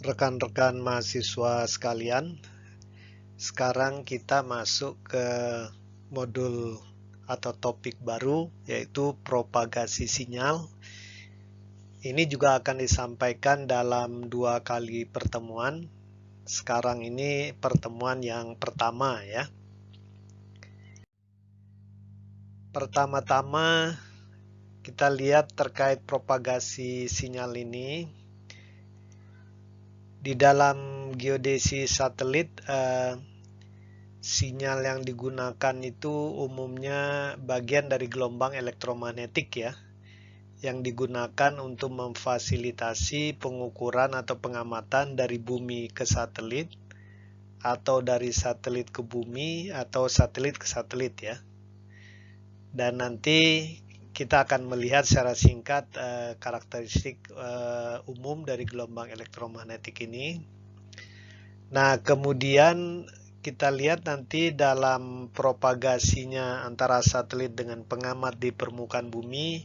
Rekan-rekan mahasiswa sekalian, sekarang kita masuk ke modul atau topik baru, yaitu propagasi sinyal. Ini juga akan disampaikan dalam 2 kali pertemuan. Sekarang ini pertemuan yang pertama ya. Pertama-tama kita lihat terkait propagasi sinyal ini. Di dalam geodesi satelit, sinyal yang digunakan itu umumnya bagian dari gelombang elektromagnetik ya, yang digunakan untuk memfasilitasi pengukuran atau pengamatan dari bumi ke satelit, atau dari satelit ke bumi, atau satelit ke satelit ya. Dan nanti kita akan melihat secara singkat karakteristik umum dari gelombang elektromagnetik ini. Nah, kemudian kita lihat nanti dalam propagasinya antara satelit dengan pengamat di permukaan bumi,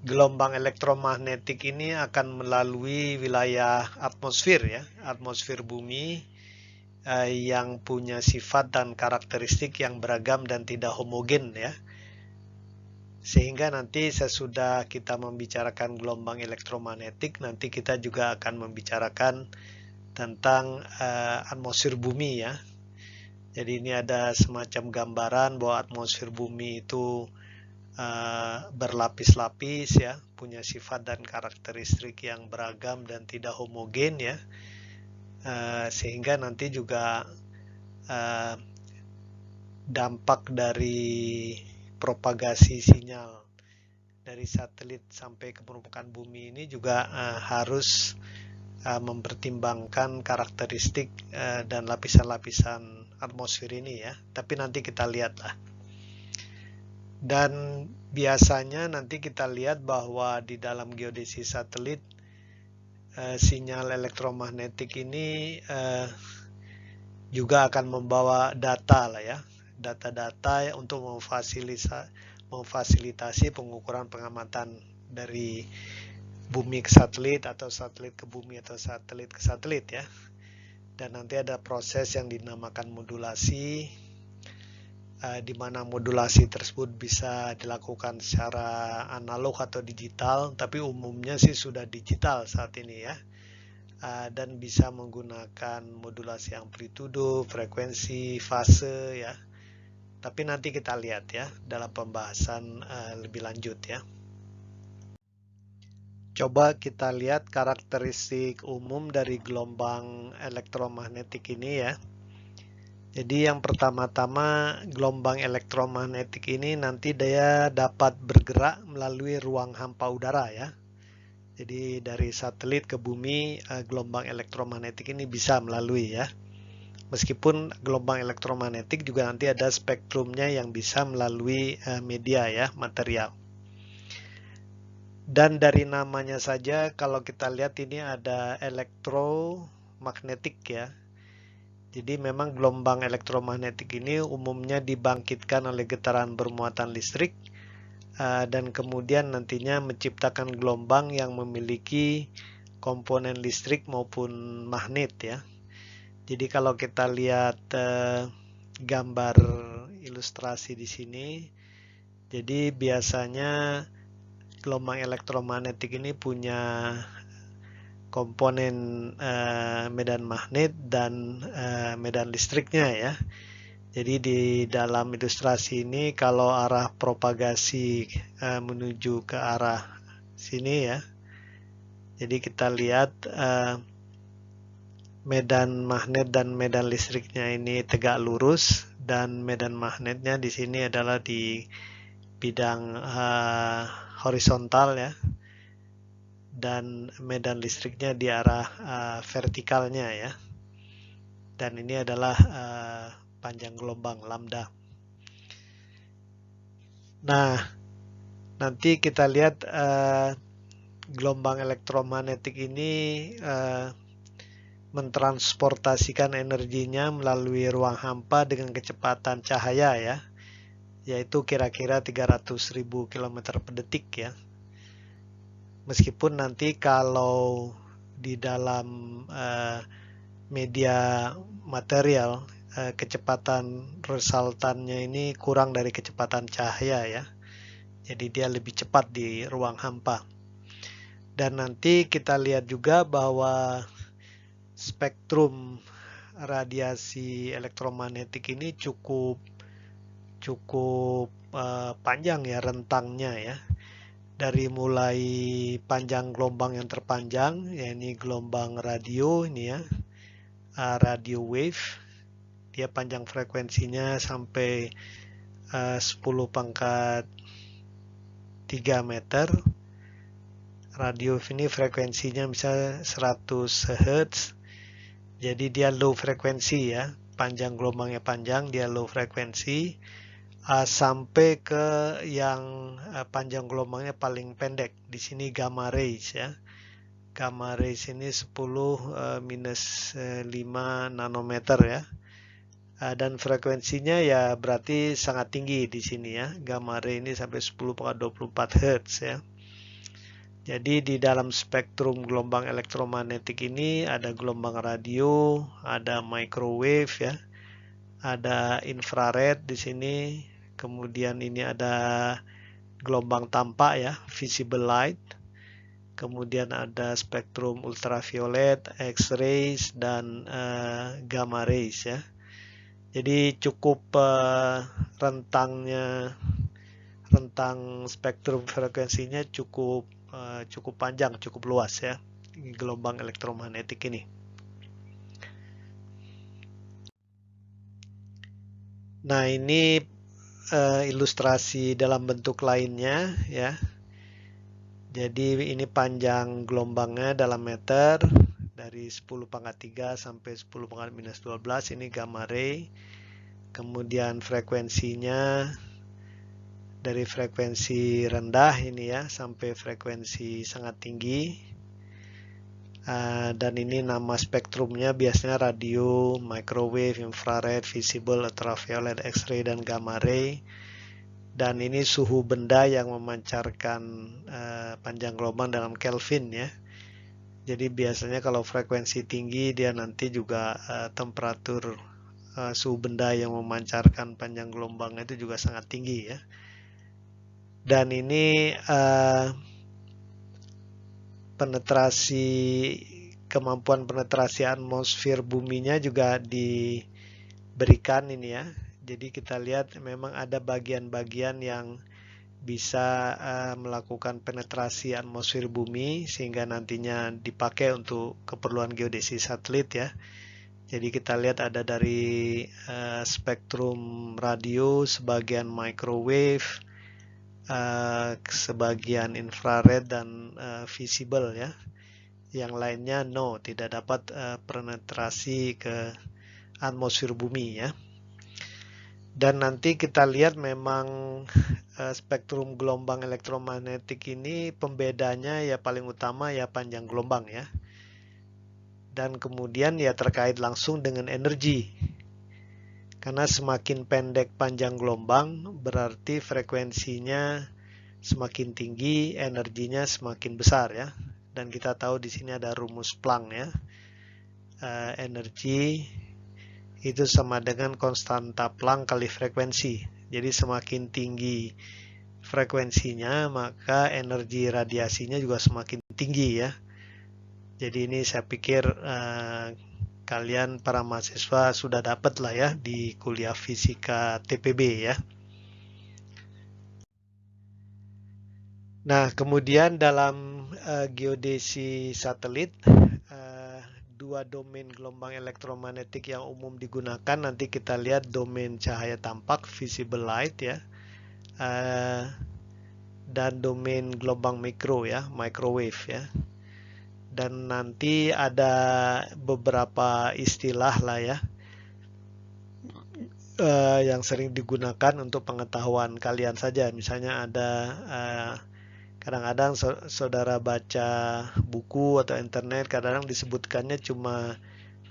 gelombang elektromagnetik ini akan melalui wilayah atmosfer ya, atmosfer bumi yang punya sifat dan karakteristik yang beragam dan tidak homogen ya. Sehingga nanti sesudah kita membicarakan gelombang elektromagnetik, nanti kita juga akan membicarakan tentang atmosfer bumi ya. Jadi ini ada semacam gambaran bahwa atmosfer bumi itu berlapis-lapis ya, punya sifat dan karakteristik yang beragam dan tidak homogen ya. Sehingga nanti juga dampak dari propagasi sinyal dari satelit sampai ke permukaan bumi ini juga harus mempertimbangkan karakteristik dan lapisan-lapisan atmosfer ini ya. Tapi nanti kita lihatlah. Dan biasanya nanti kita lihat bahwa di dalam geodesi satelit sinyal elektromagnetik ini juga akan membawa data lah ya, data-data untuk memfasilitasi pengukuran pengamatan dari bumi ke satelit atau satelit ke bumi atau satelit ke satelit ya. Dan nanti ada proses yang dinamakan modulasi, di mana modulasi tersebut bisa dilakukan secara analog atau digital, tapi umumnya sih sudah digital saat ini ya. Dan bisa menggunakan modulasi amplitudo, frekuensi, fase ya. Tapi nanti kita lihat ya dalam pembahasan lebih lanjut ya. Coba kita lihat karakteristik umum dari gelombang elektromagnetik ini ya. Jadi yang pertama-tama, gelombang elektromagnetik ini nanti dia dapat bergerak melalui ruang hampa udara ya. Jadi dari satelit ke bumi, gelombang elektromagnetik ini bisa melalui ya. Meskipun gelombang elektromagnetik juga nanti ada spektrumnya yang bisa melalui media ya, material. Dan dari namanya saja kalau kita lihat ini ada elektromagnetik ya. Jadi memang gelombang elektromagnetik ini umumnya dibangkitkan oleh getaran bermuatan listrik dan kemudian nantinya menciptakan gelombang yang memiliki komponen listrik maupun magnet ya. Jadi kalau kita lihat gambar ilustrasi di sini, jadi biasanya gelombang elektromagnetik ini punya komponen medan magnet dan medan listriknya ya. Jadi di dalam ilustrasi ini kalau arah propagasi menuju ke arah sini ya. Jadi kita lihat medan magnet dan medan listriknya ini tegak lurus, dan medan magnetnya di sini adalah di bidang horizontal ya, dan medan listriknya di arah vertikalnya ya. Dan ini adalah panjang gelombang lambda. Nah, nanti kita lihat gelombang elektromagnetik ini mentransportasikan energinya melalui ruang hampa dengan kecepatan cahaya ya, yaitu kira-kira 300.000 km per detik ya. Meskipun nanti kalau di dalam media material, kecepatan resultannya ini kurang dari kecepatan cahaya ya. Jadi dia lebih cepat di ruang hampa. Dan nanti kita lihat juga bahwa spektrum radiasi elektromagnetik ini cukup panjang ya rentangnya ya. Dari mulai panjang gelombang yang terpanjang, yakni gelombang radio ini ya, radio wave, dia panjang frekuensinya sampai 10 pangkat 3 meter. Radio wave ini frekuensinya misalnya 100 Hz, jadi dia low frekuensi ya, panjang gelombangnya panjang, dia low frekuensi. Sampai ke yang panjang gelombangnya paling pendek. Di sini gamma rays ya. Gamma rays ini 10 minus 5 nanometer ya. Dan frekuensinya ya berarti sangat tinggi di sini ya. Gamma ray ini sampai 10/24 Hz ya. Jadi di dalam spektrum gelombang elektromagnetik ini ada gelombang radio, ada microwave ya. Ada infrared di sini. Kemudian ini ada gelombang tampak ya, visible light. Kemudian ada spektrum ultraviolet, X-rays, dan gamma rays ya. Jadi cukup rentang spektrum frekuensinya cukup panjang, cukup luas ya, gelombang elektromagnetik ini. Nah ini ilustrasi dalam bentuk lainnya ya. Jadi ini panjang gelombangnya dalam meter dari 10 pangkat 3 sampai 10 pangkat minus 12, ini gamma ray. Kemudian frekuensinya dari frekuensi rendah ini ya sampai frekuensi sangat tinggi. Dan ini nama spektrumnya biasanya radio, microwave, infrared, visible, ultraviolet, X-ray, dan gamma ray. Dan ini suhu benda yang memancarkan panjang gelombang dalam Kelvin ya. Jadi biasanya kalau frekuensi tinggi dia nanti juga temperatur suhu benda yang memancarkan panjang gelombang itu juga sangat tinggi ya. Dan ini kemampuan penetrasi atmosfer buminya juga diberikan ini ya. Jadi kita lihat memang ada bagian-bagian yang bisa melakukan penetrasi atmosfer bumi sehingga nantinya dipakai untuk keperluan geodesi satelit ya. Jadi kita lihat ada dari spektrum radio, sebagian microwave, sebagian infrared, dan visible ya. Yang lainnya tidak dapat penetrasi ke atmosfer bumi ya. Dan nanti kita lihat memang spektrum gelombang elektromagnetik ini pembedanya ya paling utama ya panjang gelombang ya. Dan kemudian ya terkait langsung dengan energi. Karena semakin pendek panjang gelombang berarti frekuensinya semakin tinggi, energinya semakin besar ya. Dan kita tahu di sini ada rumus Planck ya. Energi itu sama dengan konstanta Planck kali frekuensi. Jadi semakin tinggi frekuensinya maka energi radiasinya juga semakin tinggi ya. Jadi ini saya pikir kalian para mahasiswa sudah dapat lah ya di kuliah fisika TPB ya. Nah kemudian dalam geodesi satelit, dua domain gelombang elektromagnetik yang umum digunakan nanti kita lihat domain cahaya tampak, visible light ya, dan domain gelombang mikro ya, microwave ya. Dan nanti ada beberapa istilah lah ya yang sering digunakan untuk pengetahuan kalian saja. Misalnya ada kadang-kadang saudara baca buku atau internet, kadang-kadang disebutkannya cuma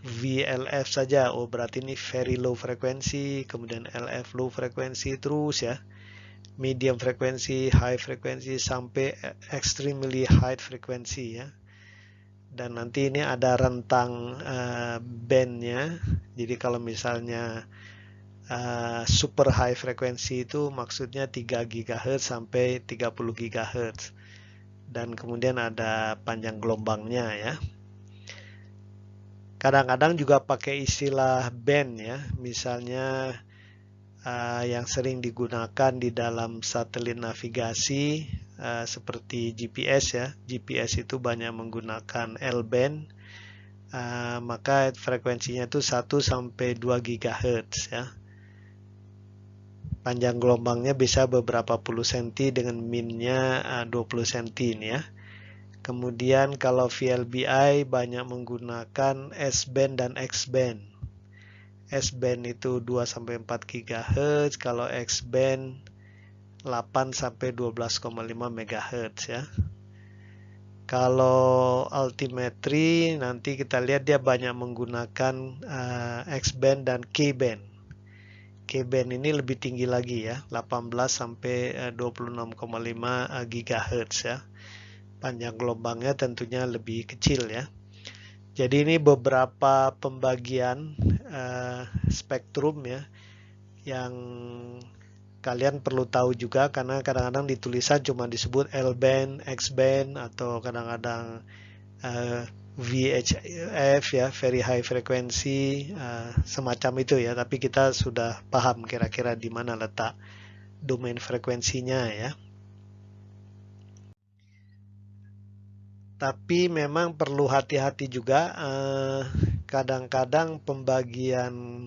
VLF saja. Oh berarti ini very low frequency, kemudian LF low frequency terus ya. Medium frequency, high frequency, sampai extremely high frequency ya. Dan nanti ini ada rentang bandnya. Jadi kalau misalnya super high frekuensi itu maksudnya 3 GHz sampai 30 GHz. Dan kemudian ada panjang gelombangnya ya. Kadang-kadang juga pakai istilah band ya. Misalnya yang sering digunakan di dalam satelit navigasi seperti GPS ya. GPS itu banyak menggunakan L-band, maka frekuensinya itu 1 sampai 2 GHz ya. Panjang gelombangnya bisa beberapa puluh senti dengan minnya 20 senti ini ya. Kemudian kalau VLBI banyak menggunakan S-band dan X-band. S-band itu 2 sampai 4 GHz, kalau X-band 8 sampai 12,5 MHz ya. Kalau altimetri nanti kita lihat dia banyak menggunakan X-band dan K-band. K-band ini lebih tinggi lagi ya, 18 sampai 26,5 GHz ya. Panjang gelombangnya tentunya lebih kecil ya. Jadi ini beberapa pembagian spektrum ya yang kalian perlu tahu juga, karena kadang-kadang di tulisan cuma disebut L-band, X-band, atau kadang-kadang VHF ya, very high frequency, semacam itu ya. Tapi kita sudah paham kira-kira di mana letak domain frekuensinya ya. Tapi memang perlu hati-hati juga, kadang-kadang pembagian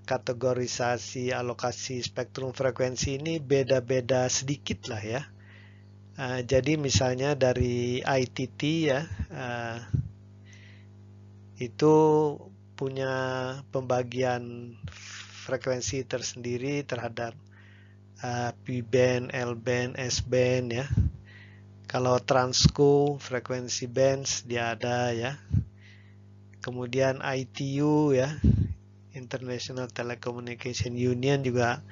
kategorisasi alokasi spektrum frekuensi ini beda-beda sedikit lah ya. Jadi misalnya dari ITT ya, itu punya pembagian frekuensi tersendiri terhadap P-band, L-band, S-band ya. Kalau Transco frekuensi bands dia ada ya. Kemudian ITU ya, International Telecommunication Union juga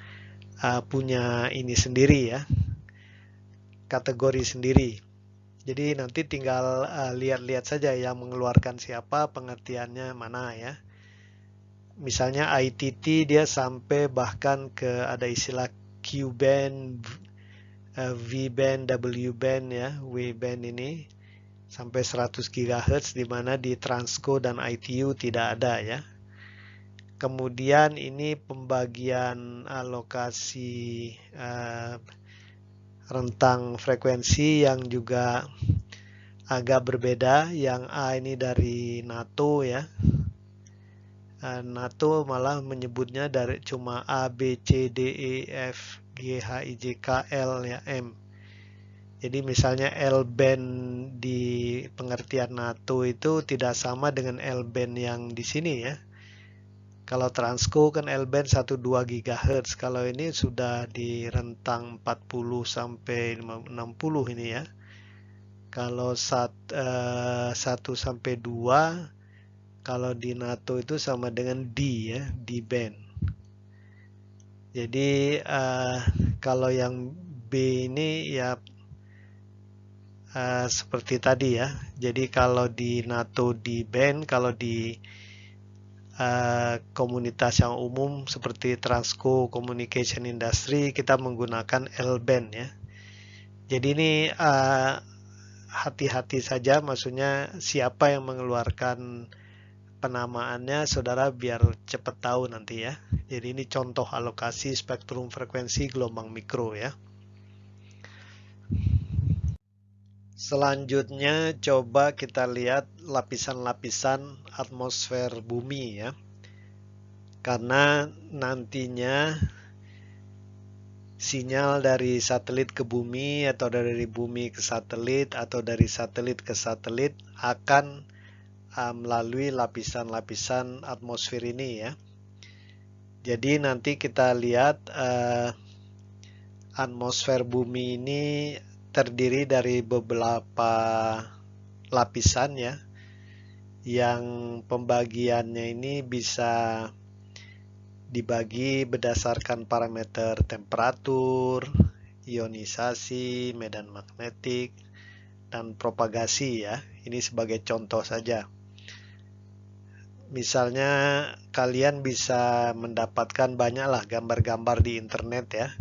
punya ini sendiri ya, kategori sendiri. Jadi nanti tinggal lihat-lihat saja yang mengeluarkan siapa, pengertiannya mana ya. Misalnya ITT dia sampai bahkan ke ada istilah Q-band, V-band, W-band ya, W-band ini sampai 100 GHz, di mana di Transco dan ITU tidak ada ya. Kemudian ini pembagian alokasi rentang frekuensi yang juga agak berbeda. Yang A ini dari NATO ya. NATO malah menyebutnya dari cuma A, B, C, D, E, F, G, H, I, J, K, L ya, M. Jadi misalnya L-band di pengertian NATO itu tidak sama dengan L-band yang di sini ya. Kalau Transco kan L-band 1-2 GHz. Kalau ini sudah di rentang 40 sampai 60 ini ya. Kalau 1 sampai 2, kalau di NATO itu sama dengan D ya, D-band. Jadi kalau yang B ini ya seperti tadi ya. Jadi kalau di NATO D-band, kalau di komunitas yang umum seperti Transco Communication Industry kita menggunakan L-band ya. Jadi ini hati-hati saja, maksudnya siapa yang mengeluarkan penamaannya saudara biar cepat tahu nanti ya. Jadi ini contoh alokasi spektrum frekuensi gelombang mikro ya. Selanjutnya coba kita lihat lapisan-lapisan atmosfer bumi ya. Karena nantinya sinyal dari satelit ke bumi atau dari bumi ke satelit atau dari satelit ke satelit akan melalui lapisan-lapisan atmosfer ini ya. Jadi nanti kita lihat atmosfer bumi ini terdiri dari beberapa lapisan ya, yang pembagiannya ini bisa dibagi berdasarkan parameter temperatur, ionisasi, medan magnetik, dan propagasi ya. Ini sebagai contoh saja. Misalnya kalian bisa mendapatkan banyaklah gambar-gambar di internet ya,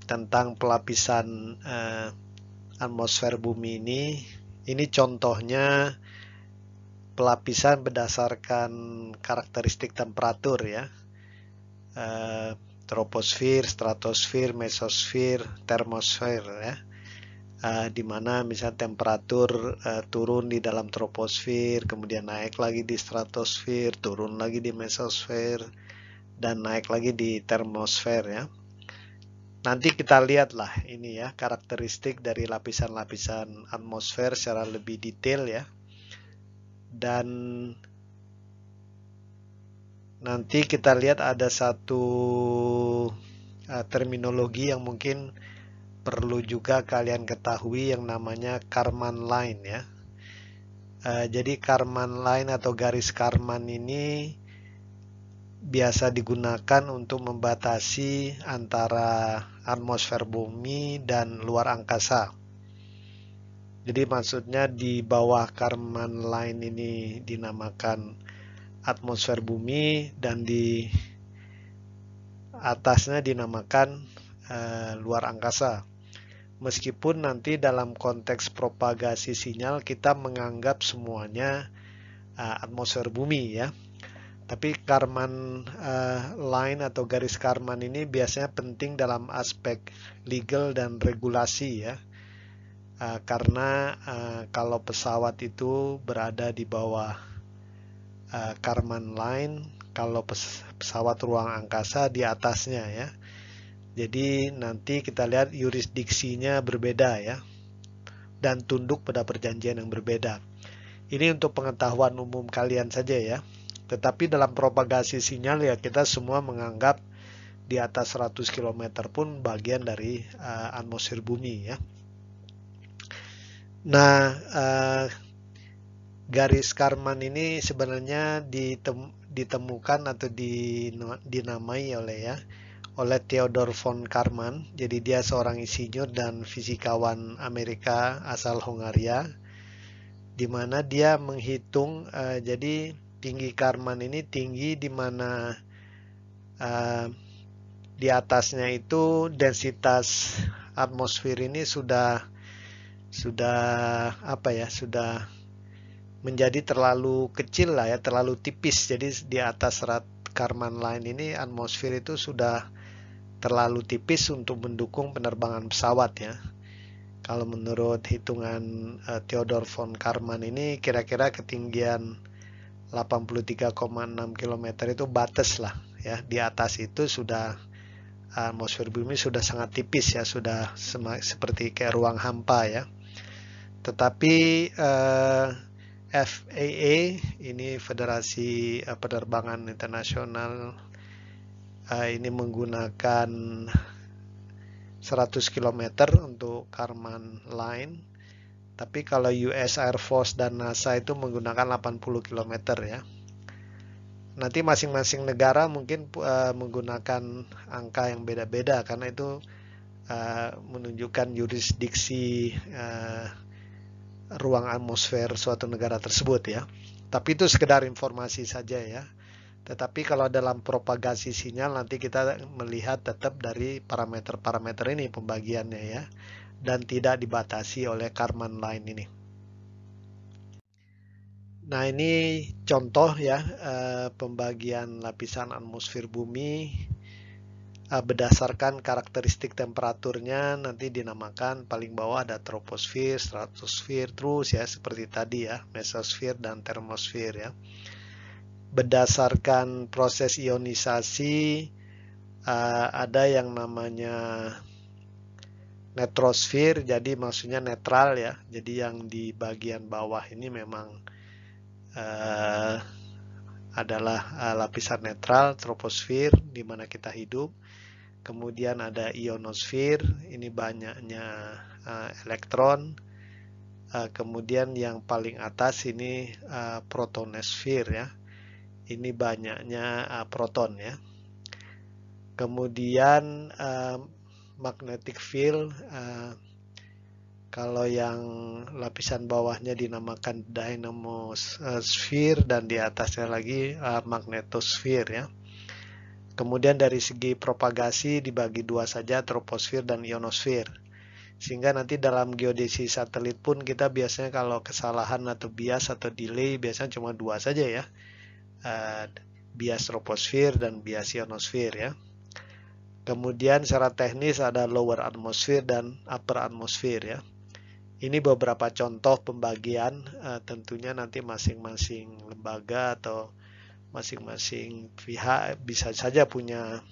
tentang pelapisan atmosfer bumi ini. Ini contohnya pelapisan berdasarkan karakteristik temperatur ya. Troposfer, stratosfer, mesosfer, termosfer ya. Di mana misalnya temperatur turun di dalam troposfer, kemudian naik lagi di stratosfer, turun lagi di mesosfer, dan naik lagi di termosfer ya. Nanti kita lihatlah ini ya, karakteristik dari lapisan-lapisan atmosfer secara lebih detail ya. Dan nanti kita lihat ada satu terminologi yang mungkin perlu juga kalian ketahui yang namanya Kármán line ya. Jadi Kármán line atau garis Kármán ini biasa digunakan untuk membatasi antara atmosfer bumi dan luar angkasa. Jadi maksudnya di bawah Kármán line ini dinamakan atmosfer bumi dan di atasnya dinamakan luar angkasa. Meskipun nanti dalam konteks propagasi sinyal kita menganggap semuanya atmosfer bumi ya. Tapi Kármán line atau garis Kármán ini biasanya penting dalam aspek legal dan regulasi ya. Karena kalau pesawat itu berada di bawah Kármán line, kalau pesawat ruang angkasa di atasnya ya. Jadi nanti kita lihat yurisdiksinya berbeda ya, dan tunduk pada perjanjian yang berbeda. Ini untuk pengetahuan umum kalian saja ya. Tetapi dalam propagasi sinyal ya kita semua menganggap di atas 100 km pun bagian dari atmosfer bumi ya. Nah, garis Kármán ini sebenarnya ditemukan atau dinamai oleh Theodor von Kármán. Jadi dia seorang insinyur dan fisikawan Amerika asal Hongaria, di mana dia menghitung jadi tinggi Kármán ini tinggi di mana di atasnya itu densitas atmosfer ini sudah menjadi terlalu kecil lah ya, terlalu tipis. Jadi di atas Kármán line ini atmosfer itu sudah terlalu tipis untuk mendukung penerbangan pesawat ya. Kalau menurut hitungan Theodor von Kármán ini kira-kira ketinggian 83,6 km itu batas lah ya. Di atas itu sudah atmosfer bumi sudah sangat tipis ya, sudah seperti kayak ruang hampa ya. Tetapi FAA ini Federasi Penerbangan Internasional ini menggunakan 100 km untuk Kármán line. Tapi kalau US Air Force dan NASA itu menggunakan 80 km ya. Nanti masing-masing negara mungkin menggunakan angka yang beda-beda karena itu menunjukkan yurisdiksi ruang atmosfer suatu negara tersebut ya. Tapi itu sekedar informasi saja ya. Tetapi kalau dalam propagasi sinyal nanti kita melihat tetap dari parameter-parameter ini pembagiannya ya, dan tidak dibatasi oleh Kármán line ini. Nah ini contoh ya pembagian lapisan atmosfer bumi berdasarkan karakteristik temperaturnya. Nanti dinamakan paling bawah ada troposfer, stratosfer, terus ya seperti tadi ya, mesosfer dan termosfer ya. Berdasarkan proses ionisasi ada yang namanya netrosfer, jadi maksudnya netral ya. Jadi yang di bagian bawah ini memang adalah lapisan netral, troposfer di mana kita hidup. Kemudian ada ionosfer, ini banyaknya elektron. Kemudian yang paling atas ini protonosfer ya. Ini banyaknya proton ya. Kemudian magnetic field Kalau yang lapisan bawahnya dinamakan dynamosphere dan di atasnya lagi magnetosfer ya. Kemudian dari segi propagasi dibagi dua saja, troposfer dan ionosfer. Sehingga nanti dalam geodesi satelit pun kita biasanya kalau kesalahan atau bias atau delay biasanya cuma dua saja ya. Bias troposfer dan bias ionosfer ya. Kemudian secara teknis ada lower atmosphere dan upper atmosphere ya. Ini beberapa contoh pembagian, tentunya nanti masing-masing lembaga atau masing-masing pihak bisa saja punya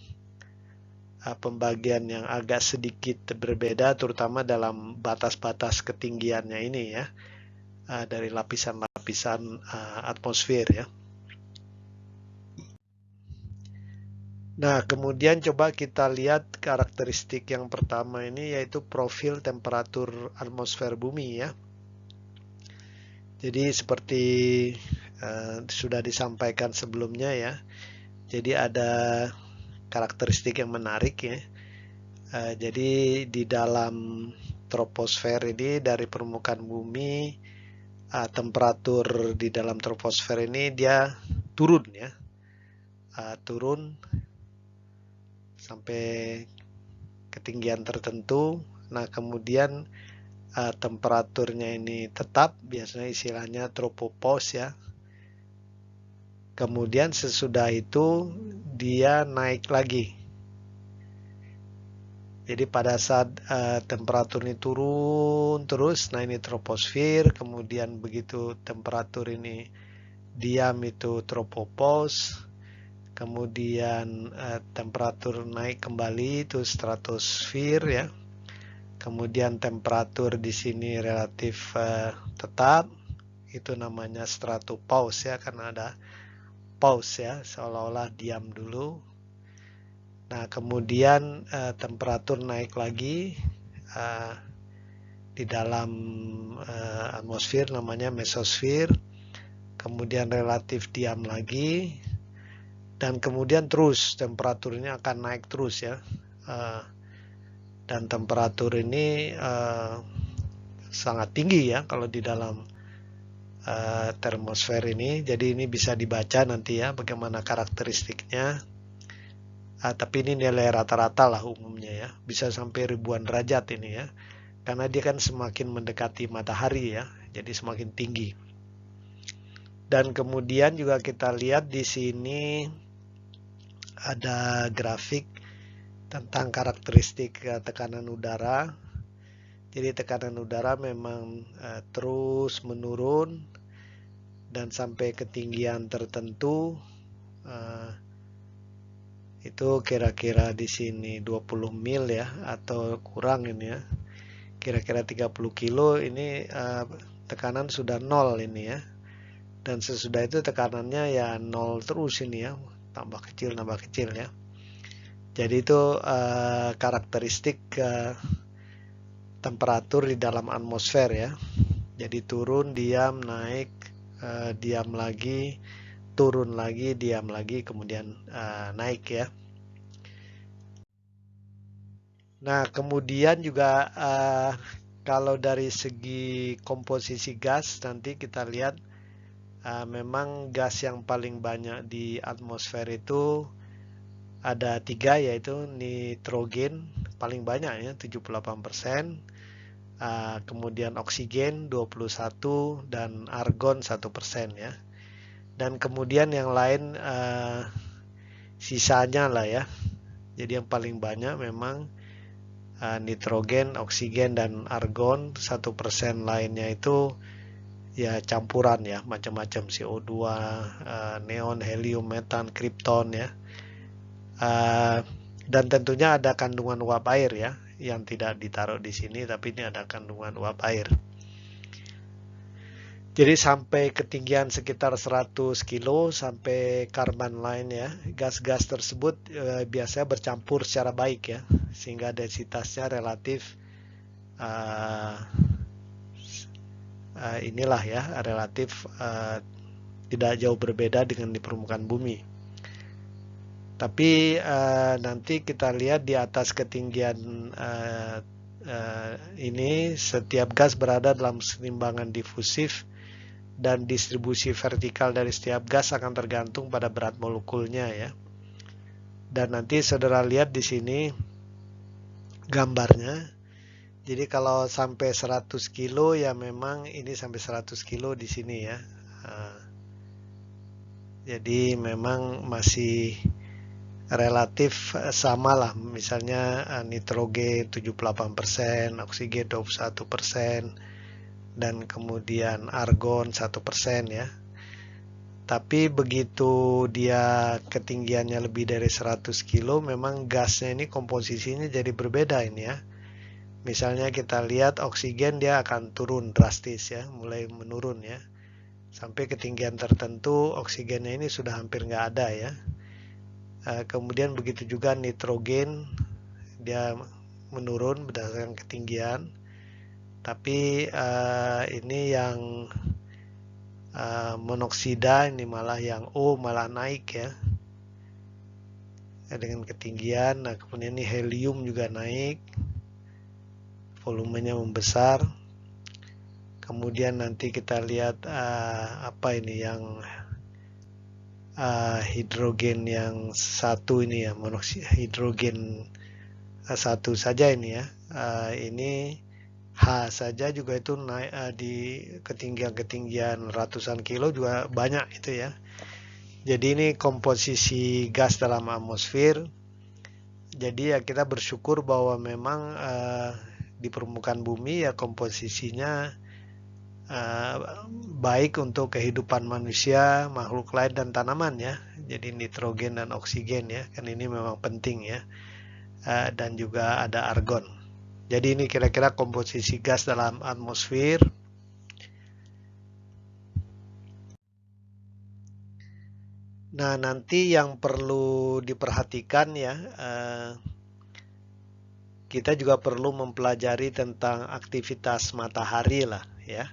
pembagian yang agak sedikit berbeda, terutama dalam batas-batas ketinggiannya ini ya, dari lapisan-lapisan atmosfer ya. Nah, kemudian coba kita lihat karakteristik yang pertama ini, yaitu profil temperatur atmosfer bumi ya. Jadi seperti sudah disampaikan sebelumnya ya. Jadi ada karakteristik yang menarik ya. Jadi di dalam troposfer ini dari permukaan bumi, temperatur di dalam troposfer ini dia turun ya. Turun sampai ketinggian tertentu. Nah, kemudian temperaturnya ini tetap, biasanya istilahnya tropopause ya. Kemudian sesudah itu dia naik lagi. Jadi pada saat temperatur ini turun terus, nah ini troposfer, kemudian begitu temperatur ini diam itu tropopause. Kemudian temperatur naik kembali itu stratosfer ya. Kemudian temperatur di sini relatif tetap, itu namanya stratopause ya, karena ada pause ya, seolah-olah diam dulu. Nah, kemudian temperatur naik lagi di dalam atmosfer, namanya mesosfer. Kemudian relatif diam lagi. Dan kemudian terus temperaturnya akan naik terus ya, dan temperatur ini sangat tinggi ya kalau di dalam termosfer ini. Jadi ini bisa dibaca nanti ya bagaimana karakteristiknya, tapi ini nilai rata-rata lah umumnya ya, bisa sampai ribuan derajat ini ya, karena dia kan semakin mendekati matahari ya, jadi semakin tinggi. Dan kemudian juga kita lihat di sini ada grafik tentang karakteristik tekanan udara. Jadi tekanan udara memang terus menurun dan sampai ketinggian tertentu, itu kira-kira di sini 20 mil ya, atau kurang ini ya, kira-kira 30 kilo ini tekanan sudah nol ini ya. Dan sesudah itu tekanannya ya nol terus ini ya, tambah kecil ya. Jadi itu karakteristik temperatur di dalam atmosfer ya. Jadi turun, diam, naik, diam lagi, turun lagi, diam lagi, kemudian naik ya. Nah, kemudian juga kalau dari segi komposisi gas nanti kita lihat, memang gas yang paling banyak di atmosfer itu ada 3, yaitu nitrogen paling banyak ya 78%, kemudian oksigen 21, dan argon 1% ya. Dan kemudian yang lain sisanya lah ya. Jadi yang paling banyak memang nitrogen, oksigen, dan argon. 1% lainnya itu ya campuran ya, macam-macam CO2, neon, helium, metan, krypton ya. Dan tentunya ada kandungan uap air ya, yang tidak ditaruh di sini, tapi ini ada kandungan uap air. Jadi sampai ketinggian sekitar 100 kilo sampai carbon line ya, gas-gas tersebut biasanya bercampur secara baik ya, sehingga densitasnya relatif inilah ya, relatif tidak jauh berbeda dengan di permukaan bumi. Tapi nanti kita lihat di atas ketinggian Ini setiap gas berada dalam setimbangan difusif dan distribusi vertikal dari setiap gas akan tergantung pada berat molekulnya ya. Dan nanti saudara lihat di sini gambarnya. Jadi kalau sampai 100 kilo ya memang ini sampai 100 kilo di sini ya. Jadi memang masih relatif sama lah, misalnya nitrogen 78%, oksigen 21%, dan kemudian argon 1% ya. Tapi begitu dia ketinggiannya lebih dari 100 kilo, memang gasnya ini komposisinya jadi berbeda ini ya. Misalnya kita lihat oksigen dia akan turun drastis ya, mulai menurun ya. Sampai ketinggian tertentu oksigennya ini sudah hampir nggak ada ya. Kemudian begitu juga nitrogen dia menurun berdasarkan ketinggian, tapi ini yang monoksida ini malah yang O malah naik ya dengan ketinggian. Nah kemudian ini helium juga naik, volumenya membesar. Kemudian nanti kita lihat apa ini yang hidrogen yang satu ini ya, monoksida hidrogen satu saja ini ya, ini H saja juga itu naik di ketinggian ratusan kilo juga banyak itu ya. Jadi ini komposisi gas dalam atmosfer. Jadi ya kita bersyukur bahwa memang di permukaan bumi ya komposisinya baik untuk kehidupan manusia, makhluk lain dan tanaman ya. Jadi nitrogen dan oksigen ya, kan ini memang penting ya. Dan juga ada argon. Jadi ini kira-kira komposisi gas dalam atmosfer. Nah nanti yang perlu diperhatikan ya, kita juga perlu mempelajari tentang aktivitas matahari lah ya.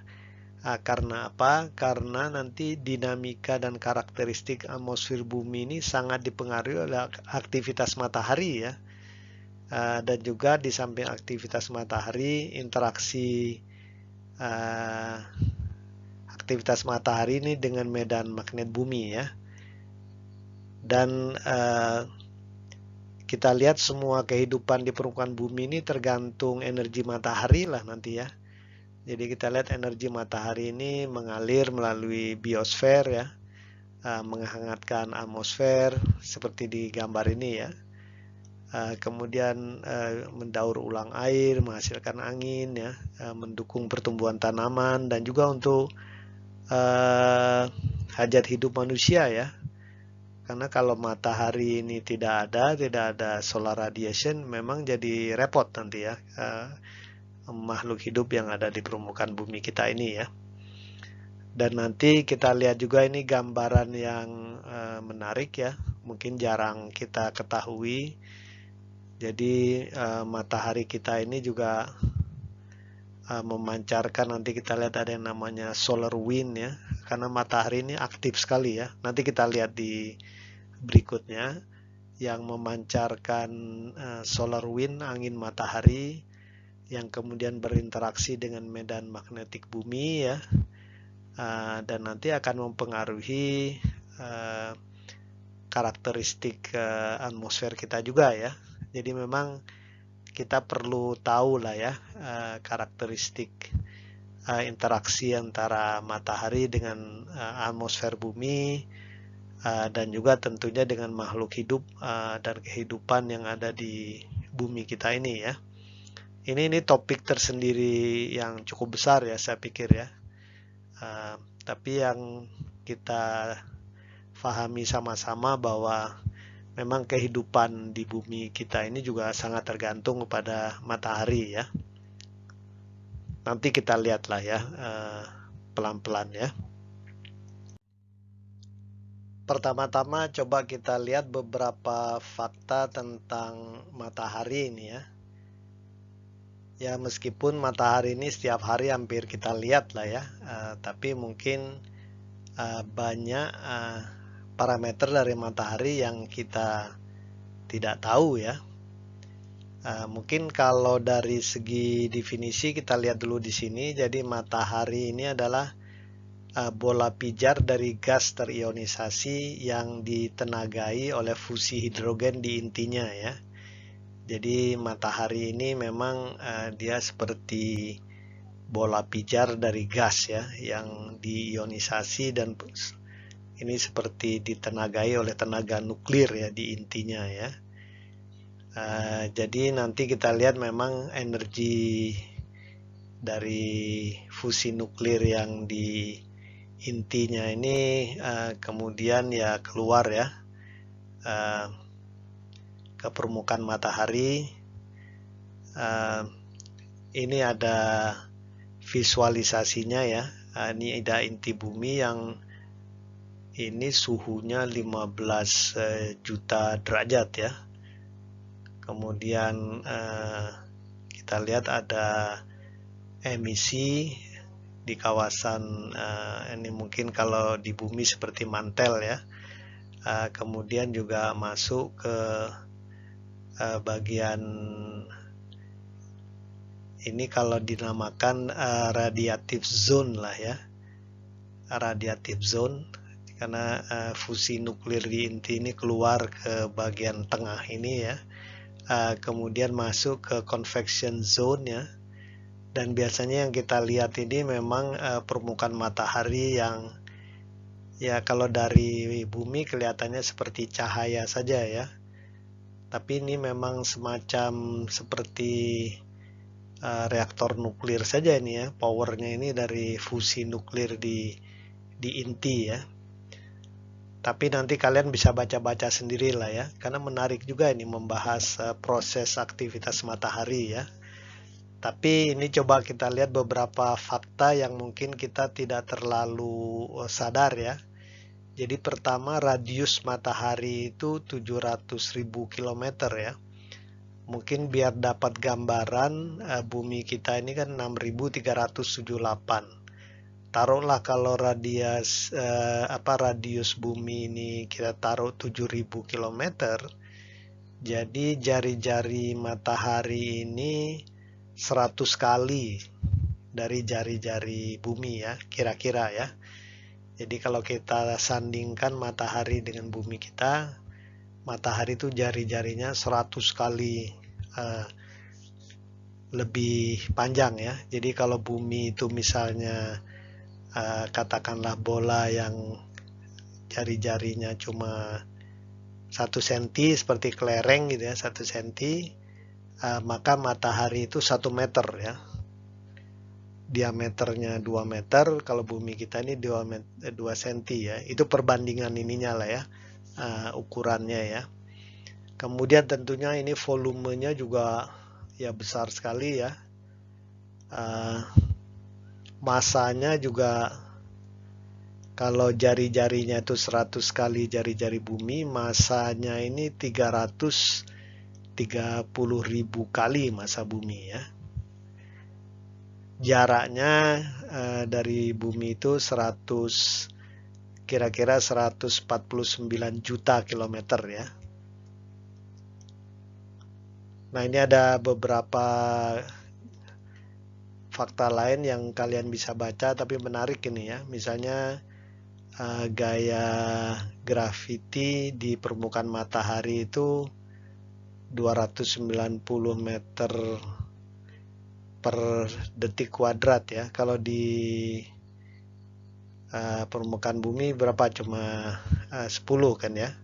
Karena apa? Karena nanti dinamika dan karakteristik atmosfer bumi ini sangat dipengaruhi oleh aktivitas matahari ya. Dan juga di samping aktivitas matahari, interaksi aktivitas matahari ini dengan medan magnet bumi ya. Dan kita lihat semua kehidupan di permukaan bumi ini tergantung energi matahari lah nanti ya. Jadi kita lihat energi matahari ini mengalir melalui biosfer ya, menghangatkan atmosfer seperti di gambar ini ya. Kemudian mendaur ulang air, menghasilkan angin ya, mendukung pertumbuhan tanaman dan juga untuk hajat hidup manusia ya. Karena kalau matahari ini tidak ada solar radiation, memang jadi repot nanti ya. Makhluk hidup yang ada di permukaan bumi kita ini ya. Dan nanti kita lihat juga ini gambaran yang menarik ya, mungkin jarang kita ketahui. Jadi matahari kita ini juga memancarkan, nanti kita lihat ada yang namanya solar wind ya, karena matahari ini aktif sekali ya. Nanti kita lihat di berikutnya yang memancarkan solar wind, angin matahari yang kemudian berinteraksi dengan medan magnetik bumi ya, dan nanti akan mempengaruhi karakteristik atmosfer kita juga ya. Jadi memang kita perlu tahu lah ya karakteristik interaksi antara matahari dengan atmosfer bumi, dan juga tentunya dengan makhluk hidup dan kehidupan yang ada di bumi kita ini ya. Ini topik tersendiri yang cukup besar ya saya pikir ya. Tapi yang kita pahami sama-sama bahwa memang kehidupan di bumi kita ini juga sangat tergantung kepada matahari ya. Nanti kita lihatlah ya pelan-pelan ya. Pertama-tama coba kita lihat beberapa fakta tentang matahari ini ya. Ya meskipun matahari ini setiap hari hampir kita lihat lah ya, tapi mungkin banyak parameter dari matahari yang kita tidak tahu ya. Mungkin kalau dari segi definisi kita lihat dulu di sini. Jadi matahari ini adalah bola pijar dari gas terionisasi yang ditenagai oleh fusi hidrogen di intinya ya. Jadi matahari ini memang dia seperti bola pijar dari gas ya, yang diionisasi dan ini seperti ditenagai oleh tenaga nuklir ya di intinya ya. Jadi nanti kita lihat memang energi dari fusi nuklir yang di intinya ini kemudian ya keluar ya ke permukaan matahari. Ini ada visualisasinya ya. Ini ada inti bumi yang ini suhunya 15 juta derajat ya. Kemudian kita lihat ada emisi di kawasan ini mungkin kalau di bumi seperti mantel ya. Kemudian juga masuk ke bagian ini kalau dinamakan radiative zone lah ya, radiative zone, karena fusi nuklir di inti ini keluar ke bagian tengah ini ya. Kemudian masuk ke convection zone ya, dan biasanya yang kita lihat ini memang permukaan matahari yang ya kalau dari bumi kelihatannya seperti cahaya saja ya, tapi ini memang semacam seperti reaktor nuklir saja ini ya, powernya ini dari fusi nuklir di inti ya. Tapi nanti kalian bisa baca-baca sendiri lah ya, karena menarik juga ini membahas proses aktivitas matahari ya. Tapi ini coba kita lihat beberapa fakta yang mungkin kita tidak terlalu sadar ya. Jadi pertama, radius matahari itu 700.000 km ya. Mungkin biar dapat gambaran, bumi kita ini kan 6.378. Taruhlah kalau radius bumi ini kita taruh 7.000 km. Jadi jari-jari matahari ini 100 kali dari jari-jari bumi ya, kira-kira ya. Jadi kalau kita sandingkan matahari dengan bumi kita, matahari itu jari-jarinya 100 kali lebih panjang ya. Jadi kalau bumi itu misalnya katakanlah bola yang jari-jarinya cuma 1 cm seperti kelereng gitu ya, 1 cm, maka matahari itu 1 meter ya. Diameternya 2 meter, kalau bumi kita ini 2 cm ya. Itu perbandingan ininya lah ya, ukurannya ya. Kemudian tentunya ini volumenya juga ya besar sekali ya. Masanya juga kalau jari-jarinya itu 100 kali jari-jari bumi, masanya ini 330.000 kali massa bumi ya. Jaraknya dari bumi itu kira-kira 149 juta kilometer ya. Nah, ini ada beberapa fakta lain yang kalian bisa baca, tapi menarik ini ya. Misalnya gaya graviti di permukaan matahari itu 290 meter per detik kuadrat ya. Kalau di permukaan bumi berapa? Cuma 10 kan ya.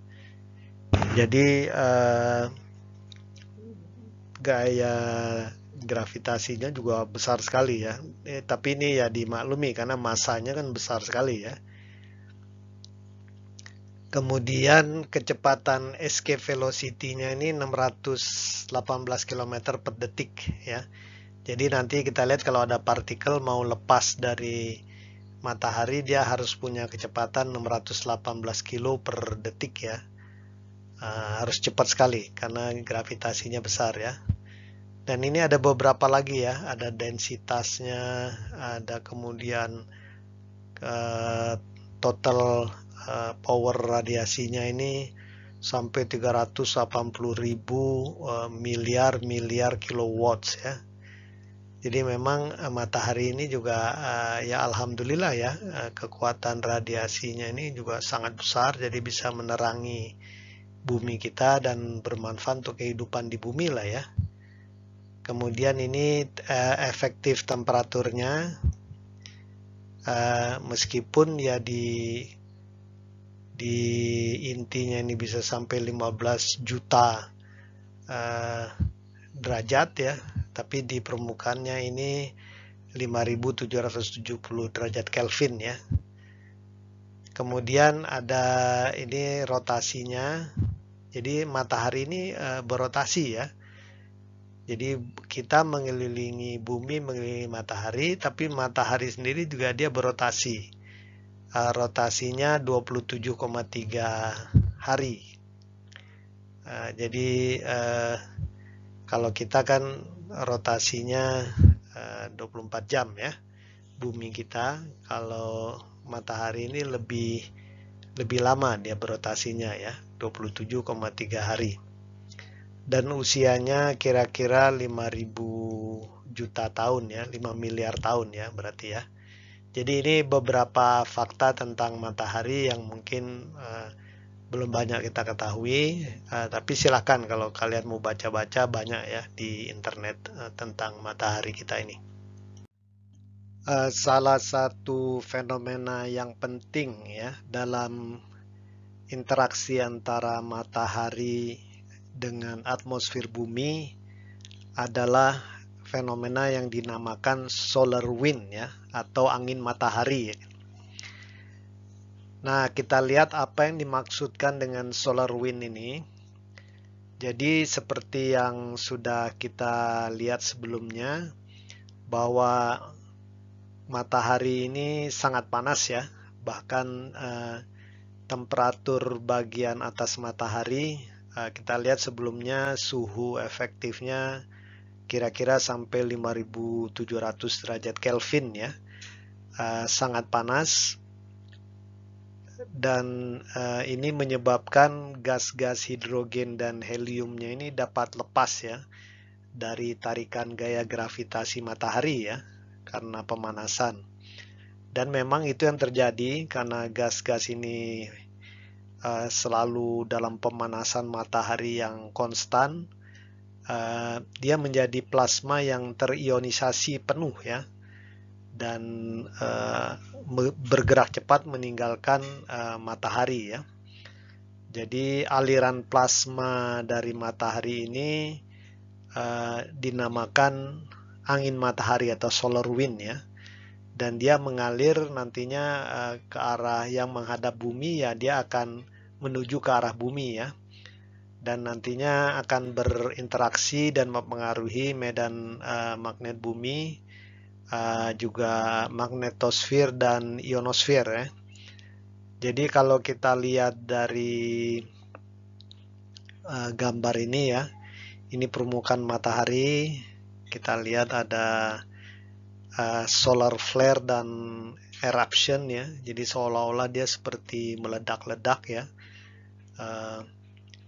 Jadi gaya gravitasinya juga besar sekali ya. Tapi ini ya dimaklumi karena masanya kan besar sekali ya. Kemudian kecepatan escape velocity-nya ini 618 km per detik ya. Jadi nanti kita lihat kalau ada partikel mau lepas dari matahari, dia harus punya kecepatan 618 kilo per detik ya. Harus cepat sekali karena gravitasinya besar ya. Dan ini ada beberapa lagi ya, ada densitasnya, ada kemudian total power radiasinya ini sampai 380.000 miliar kilowatts ya. Jadi memang matahari ini juga ya alhamdulillah ya, kekuatan radiasinya ini juga sangat besar, jadi bisa menerangi bumi kita dan bermanfaat untuk kehidupan di bumi lah ya. Kemudian ini efektif temperaturnya, meskipun ya di intinya ini bisa sampai 15 juta derajat ya, tapi di permukaannya ini 5.770 derajat Kelvin ya. Kemudian ada ini rotasinya. Jadi matahari ini berotasi ya. Jadi kita mengelilingi bumi, mengelilingi matahari, tapi matahari sendiri juga dia berotasi. Rotasinya 27,3 hari. Jadi kalau kita kan rotasinya 24 jam ya, bumi kita. Kalau matahari ini lebih lama dia berotasinya ya, 27,3 hari. Dan usianya kira-kira 5.000 juta tahun ya, 5 miliar tahun ya berarti ya. Jadi ini beberapa fakta tentang matahari yang mungkin belum banyak kita ketahui, tapi silakan kalau kalian mau baca-baca, banyak ya di internet tentang matahari kita ini. Salah satu fenomena yang penting ya dalam interaksi antara matahari dengan atmosfer bumi adalah fenomena yang dinamakan solar wind ya, atau angin matahari. Nah, kita lihat apa yang dimaksudkan dengan solar wind ini. Jadi seperti yang sudah kita lihat sebelumnya, bahwa matahari ini sangat panas ya. Bahkan temperatur bagian atas matahari, kita lihat sebelumnya suhu efektifnya kira-kira sampai 5.700 derajat Kelvin ya. Sangat panas. Dan ini menyebabkan gas-gas hidrogen dan heliumnya ini dapat lepas ya dari tarikan gaya gravitasi matahari ya, karena pemanasan. Dan memang itu yang terjadi karena gas-gas ini selalu dalam pemanasan matahari yang konstan, dia menjadi plasma yang terionisasi penuh ya, dan bergerak cepat meninggalkan matahari ya. Jadi aliran plasma dari matahari ini dinamakan angin matahari atau solar wind ya. Dan dia mengalir nantinya ke arah yang menghadap bumi ya, dia akan menuju ke arah bumi ya. Dan nantinya akan berinteraksi dan mempengaruhi medan magnet bumi, juga magnetosfer dan ionosfer ya. Jadi kalau kita lihat dari gambar ini ya, ini permukaan matahari, kita lihat ada solar flare dan eruption ya. Jadi seolah-olah dia seperti meledak-ledak ya.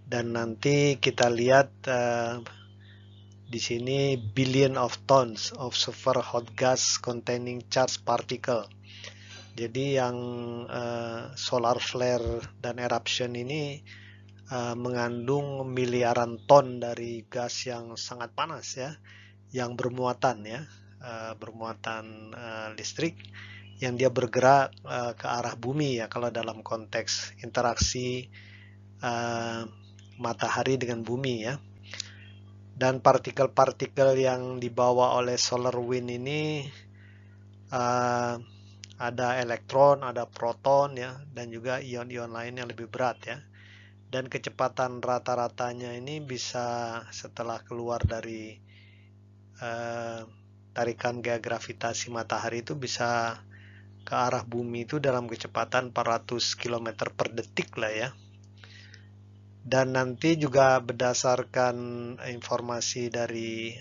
Dan nanti kita lihat di sini billion of tons of super hot gas containing charged particle. Jadi yang solar flare dan eruption ini mengandung miliaran ton dari gas yang sangat panas ya, yang bermuatan ya, bermuatan listrik, yang dia bergerak ke arah bumi ya, kalau dalam konteks interaksi matahari dengan bumi ya. Dan partikel-partikel yang dibawa oleh solar wind ini ada elektron, ada proton ya, dan juga ion-ion lain yang lebih berat ya. Dan kecepatan rata-ratanya ini bisa setelah keluar dari tarikan gaya gravitasi matahari itu bisa ke arah bumi itu dalam kecepatan 400 km per detik lah ya. Dan nanti juga berdasarkan informasi dari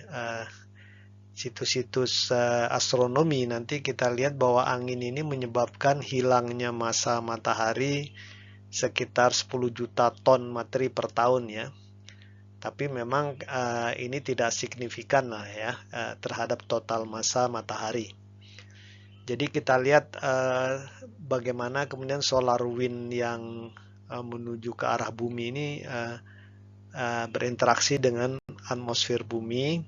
situs-situs astronomi, nanti kita lihat bahwa angin ini menyebabkan hilangnya massa matahari sekitar 10 juta ton materi per tahun ya. Tapi memang ini tidak signifikan lah ya terhadap total massa matahari. Jadi kita lihat bagaimana kemudian solar wind yang menuju ke arah bumi ini berinteraksi dengan atmosfer bumi.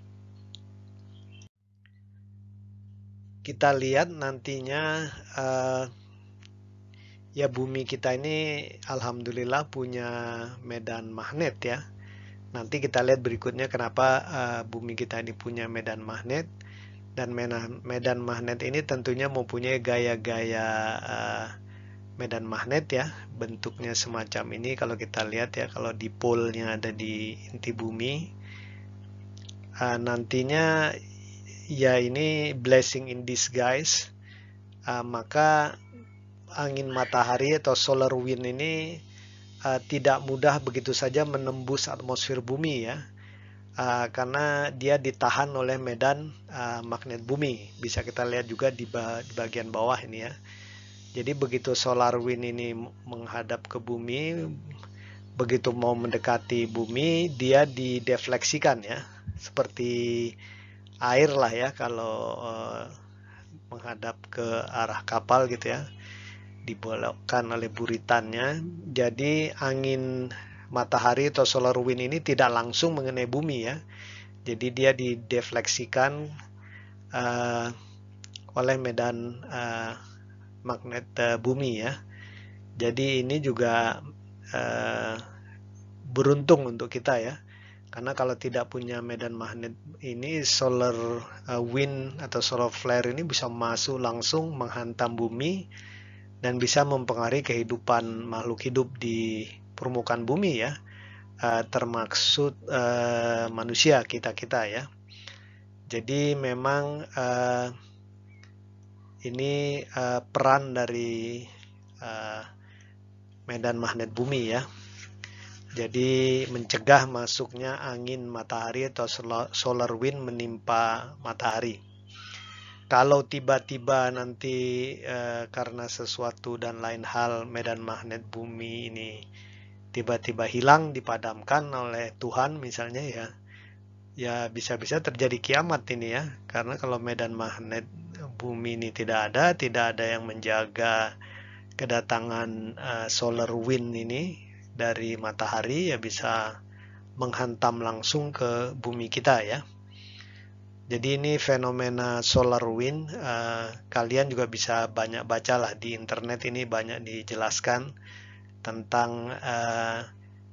Kita lihat nantinya ya bumi kita ini alhamdulillah punya medan magnet ya. Nanti kita lihat berikutnya kenapa bumi kita ini punya medan magnet. Dan medan magnet ini tentunya mempunyai gaya-gaya medan magnet ya. Bentuknya semacam ini kalau kita lihat ya, kalau dipolnya ada di inti bumi. Nantinya ya ini blessing in disguise. Maka angin matahari atau solar wind ini tidak mudah begitu saja menembus atmosfer bumi ya. Karena dia ditahan oleh medan magnet bumi. Bisa kita lihat juga di bagian bawah ini ya. Jadi begitu solar wind ini menghadap ke bumi, begitu mau mendekati bumi, dia didefleksikan ya. Seperti air lah ya kalau menghadap ke arah kapal gitu ya. Dibelokkan oleh buritannya. Jadi angin matahari atau solar wind ini tidak langsung mengenai bumi ya. Jadi dia didefleksikan oleh medan magnet bumi ya. Jadi ini juga beruntung untuk kita ya. Karena kalau tidak punya medan magnet ini, solar wind atau solar flare ini bisa masuk langsung menghantam bumi dan bisa mempengaruhi kehidupan makhluk hidup di permukaan bumi ya, termaksud manusia kita ya. Jadi memang ini peran dari medan magnet bumi ya. Jadi mencegah masuknya angin matahari atau solar wind menimpa matahari. Kalau tiba-tiba nanti karena sesuatu dan lain hal medan magnet bumi ini tiba-tiba hilang, dipadamkan oleh Tuhan misalnya ya bisa-bisa terjadi kiamat ini ya. Karena kalau medan magnet bumi ini tidak ada yang menjaga kedatangan solar wind ini dari matahari, ya bisa menghantam langsung ke bumi kita ya. Jadi ini fenomena solar wind, kalian juga bisa banyak bacalah di internet, ini banyak dijelaskan tentang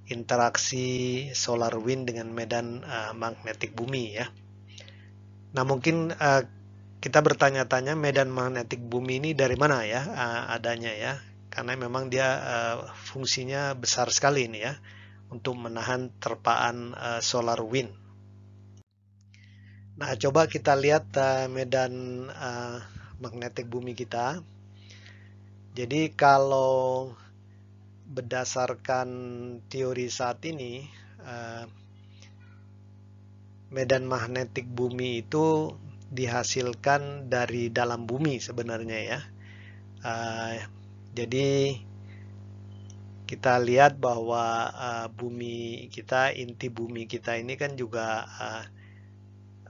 interaksi solar wind dengan medan magnetik bumi ya. Nah mungkin kita bertanya-tanya medan magnetik bumi ini dari mana ya adanya ya, karena memang dia fungsinya besar sekali ini ya untuk menahan terpaan solar wind. Nah coba kita lihat medan magnetik bumi kita. Jadi kalau berdasarkan teori saat ini, medan magnetik bumi itu dihasilkan dari dalam bumi sebenarnya ya. Jadi kita lihat bahwa bumi kita, inti bumi kita ini kan juga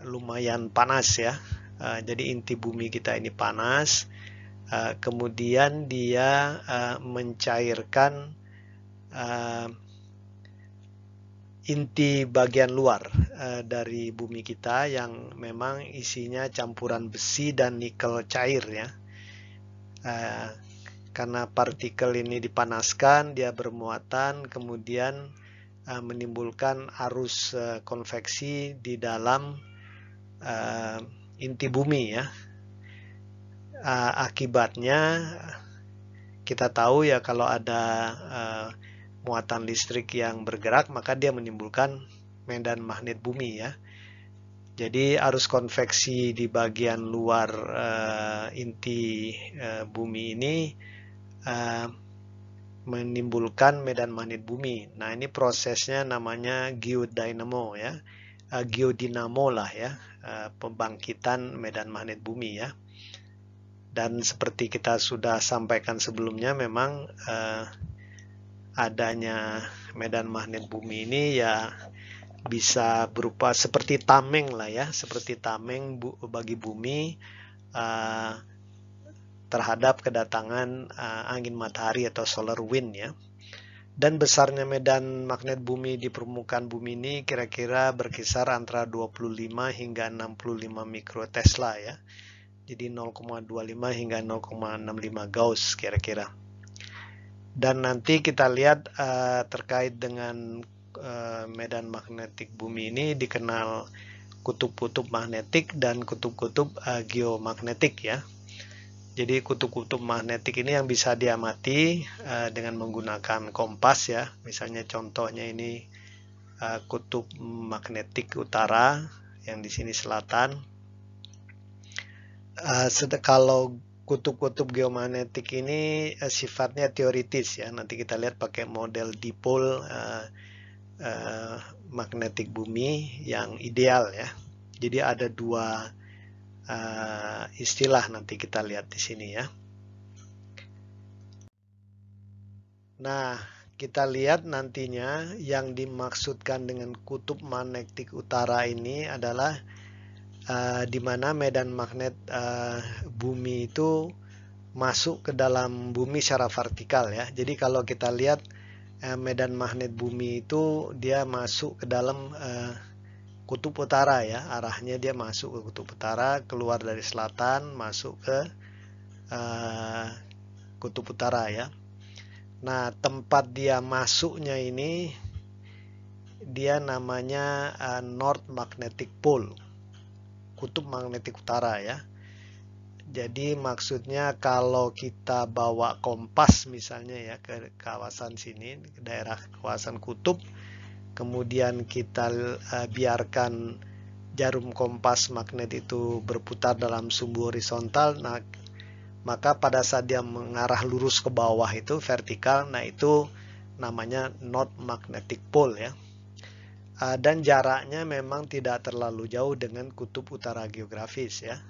lumayan panas ya. Jadi inti bumi kita ini panas. Kemudian dia mencairkan inti bagian luar dari bumi kita yang memang isinya campuran besi dan nikel cair ya. Karena partikel ini dipanaskan, dia bermuatan, kemudian menimbulkan arus konveksi di dalam inti bumi ya. Akibatnya kita tahu ya, kalau ada muatan listrik yang bergerak, maka dia menimbulkan medan magnet bumi ya. Jadi arus konveksi di bagian luar inti bumi ini menimbulkan medan magnet bumi. Nah ini prosesnya namanya geodinamo ya, geodinamo lah ya, pembangkitan medan magnet bumi ya. Dan seperti kita sudah sampaikan sebelumnya, memang adanya medan magnet bumi ini ya bisa berupa seperti tameng lah ya, seperti tameng bagi bumi terhadap kedatangan angin matahari atau solar wind ya. Dan besarnya medan magnet bumi di permukaan bumi ini kira-kira berkisar antara 25 hingga 65 mikrotesla ya. Jadi 0,25 hingga 0,65 Gauss kira-kira. Dan nanti kita lihat terkait dengan medan magnetik bumi ini dikenal kutub-kutub magnetik dan kutub-kutub geomagnetik ya. Jadi kutub-kutub magnetik ini yang bisa diamati dengan menggunakan kompas ya. Misalnya contohnya ini kutub magnetik utara yang di sini selatan. Kalau kutub-kutub geomagnetik ini sifatnya teoritis ya. Nanti kita lihat pakai model dipole magnetik bumi yang ideal ya. Jadi ada dua istilah nanti kita lihat di sini ya. Nah, kita lihat nantinya yang dimaksudkan dengan kutub magnetik utara ini adalah di mana medan magnet bumi itu masuk ke dalam bumi secara vertikal ya. Jadi kalau kita lihat medan magnet bumi itu dia masuk ke dalam kutub utara ya, arahnya dia masuk ke kutub utara, keluar dari selatan, masuk ke kutub utara ya. Nah, tempat dia masuknya ini dia namanya North Magnetic Pole, kutub magnetik utara ya. Jadi maksudnya kalau kita bawa kompas misalnya ya ke kawasan sini, ke daerah kawasan kutub, kemudian kita biarkan jarum kompas magnet itu berputar dalam sumbu horizontal, nah maka pada saat dia mengarah lurus ke bawah itu vertikal, nah itu namanya North Magnetic Pole ya. Dan jaraknya memang tidak terlalu jauh dengan kutub utara geografis ya.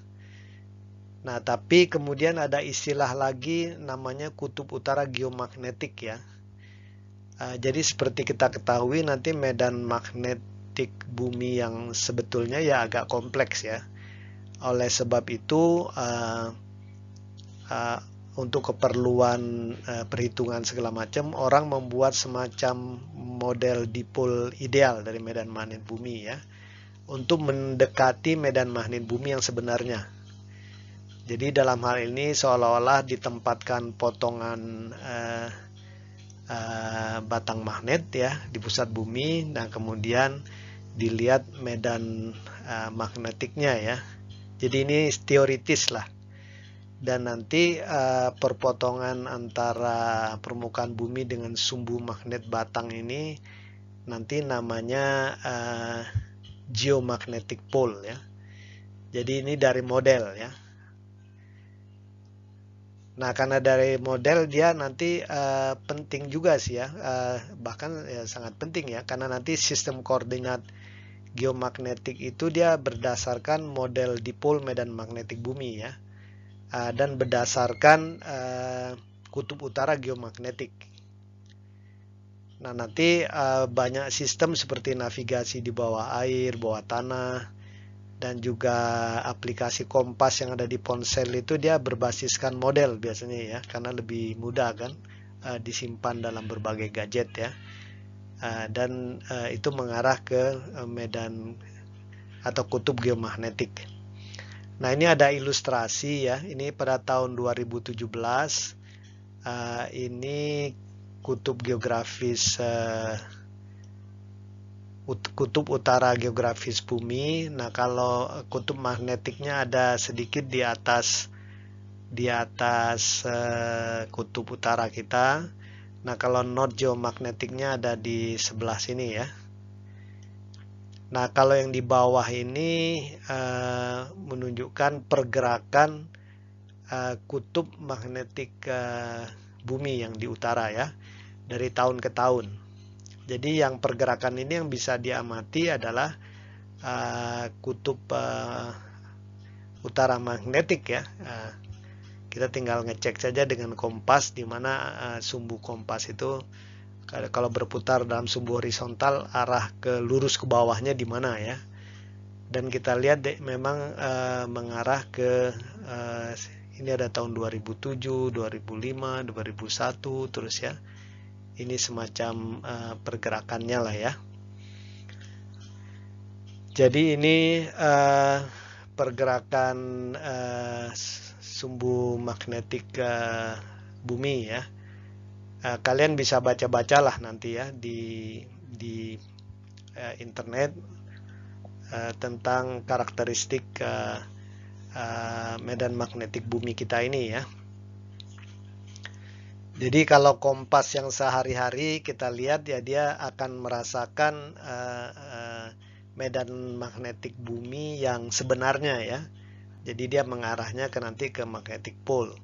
Nah, tapi kemudian ada istilah lagi namanya kutub utara geomagnetik ya. Jadi seperti kita ketahui nanti medan magnetik bumi yang sebetulnya ya agak kompleks ya. Oleh sebab itu untuk keperluan perhitungan segala macam orang membuat semacam model dipole ideal dari medan magnet bumi ya untuk mendekati medan magnet bumi yang sebenarnya. Jadi dalam hal ini seolah-olah ditempatkan potongan batang magnet ya di pusat bumi, nah kemudian dilihat medan magnetiknya ya. Jadi ini teoritis lah. Dan nanti perpotongan antara permukaan bumi dengan sumbu magnet batang ini nanti namanya geomagnetic pole ya. Jadi ini dari model ya. Nah, karena dari model dia nanti penting juga sih ya, bahkan ya, sangat penting ya, karena nanti sistem koordinat geomagnetik itu dia berdasarkan model dipole medan magnetik bumi ya, dan berdasarkan kutub utara geomagnetik. Nah, nanti banyak sistem seperti navigasi di bawah air, bawah tanah, dan juga aplikasi kompas yang ada di ponsel itu dia berbasiskan model biasanya ya, karena lebih mudah kan disimpan dalam berbagai gadget ya, dan itu mengarah ke medan atau kutub geomagnetik. Nah, ini ada ilustrasi ya, ini pada tahun 2017 ini kutub geografis kutub utara geografis bumi. Nah, kalau kutub magnetiknya ada sedikit di atas kutub utara kita. Nah, kalau north geomagnetiknya ada di sebelah sini ya. Nah, kalau yang di bawah ini menunjukkan pergerakan kutub magnetik bumi yang di utara ya, dari tahun ke tahun. Jadi yang pergerakan ini yang bisa diamati adalah kutub utara magnetik ya. Kita tinggal ngecek saja dengan kompas di mana sumbu kompas itu Kalau berputar dalam sumbu horizontal, arah ke lurus ke bawahnya di mana ya. Dan kita lihat memang mengarah ke ini ada tahun 2007, 2005, 2001 terus ya. Ini semacam pergerakannya lah ya. Jadi ini pergerakan sumbu magnetik bumi ya. Kalian bisa baca-bacalah nanti ya di internet tentang karakteristik medan magnetik bumi kita ini ya. Jadi kalau kompas yang sehari-hari kita lihat ya, dia akan merasakan medan magnetik bumi yang sebenarnya ya. Jadi dia mengarahnya nanti ke magnetic pole.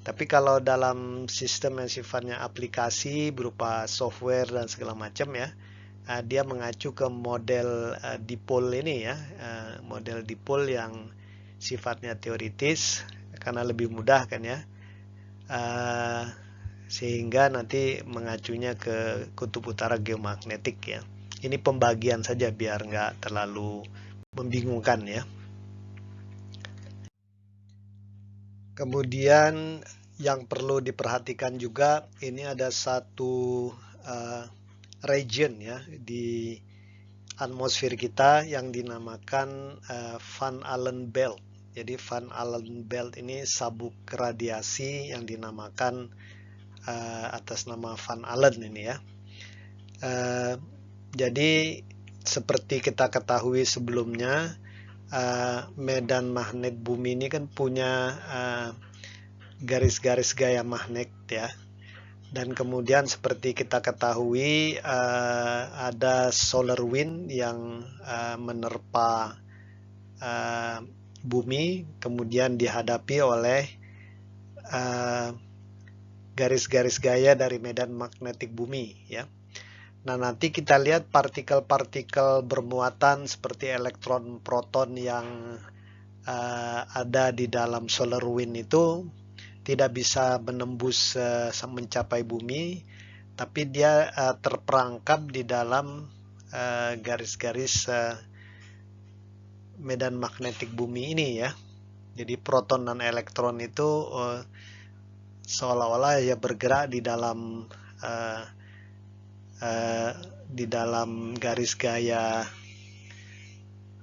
Tapi kalau dalam sistem yang sifatnya aplikasi berupa software dan segala macam ya, dia mengacu ke model dipole ini ya, model dipole yang sifatnya teoritis karena lebih mudah kan ya, sehingga nanti mengacunya ke kutub utara geomagnetik ya. Ini pembagian saja biar nggak terlalu membingungkan ya. Kemudian yang perlu diperhatikan juga, ini ada satu region ya di atmosfer kita yang dinamakan Van Allen Belt. Jadi Van Allen Belt ini sabuk radiasi yang dinamakan atas nama Van Allen ini ya. Jadi seperti kita ketahui sebelumnya, medan magnet bumi ini kan punya garis-garis gaya magnet ya. Dan kemudian seperti kita ketahui ada solar wind yang menerpa bumi, kemudian dihadapi oleh garis-garis gaya dari medan magnetik bumi ya. Nah, nanti kita lihat partikel-partikel bermuatan seperti elektron, proton yang ada di dalam solar wind itu tidak bisa menembus mencapai bumi, tapi dia terperangkap di dalam garis-garis medan magnetik bumi ini ya. Jadi proton dan elektron itu seolah-olah ya bergerak di dalam garis gaya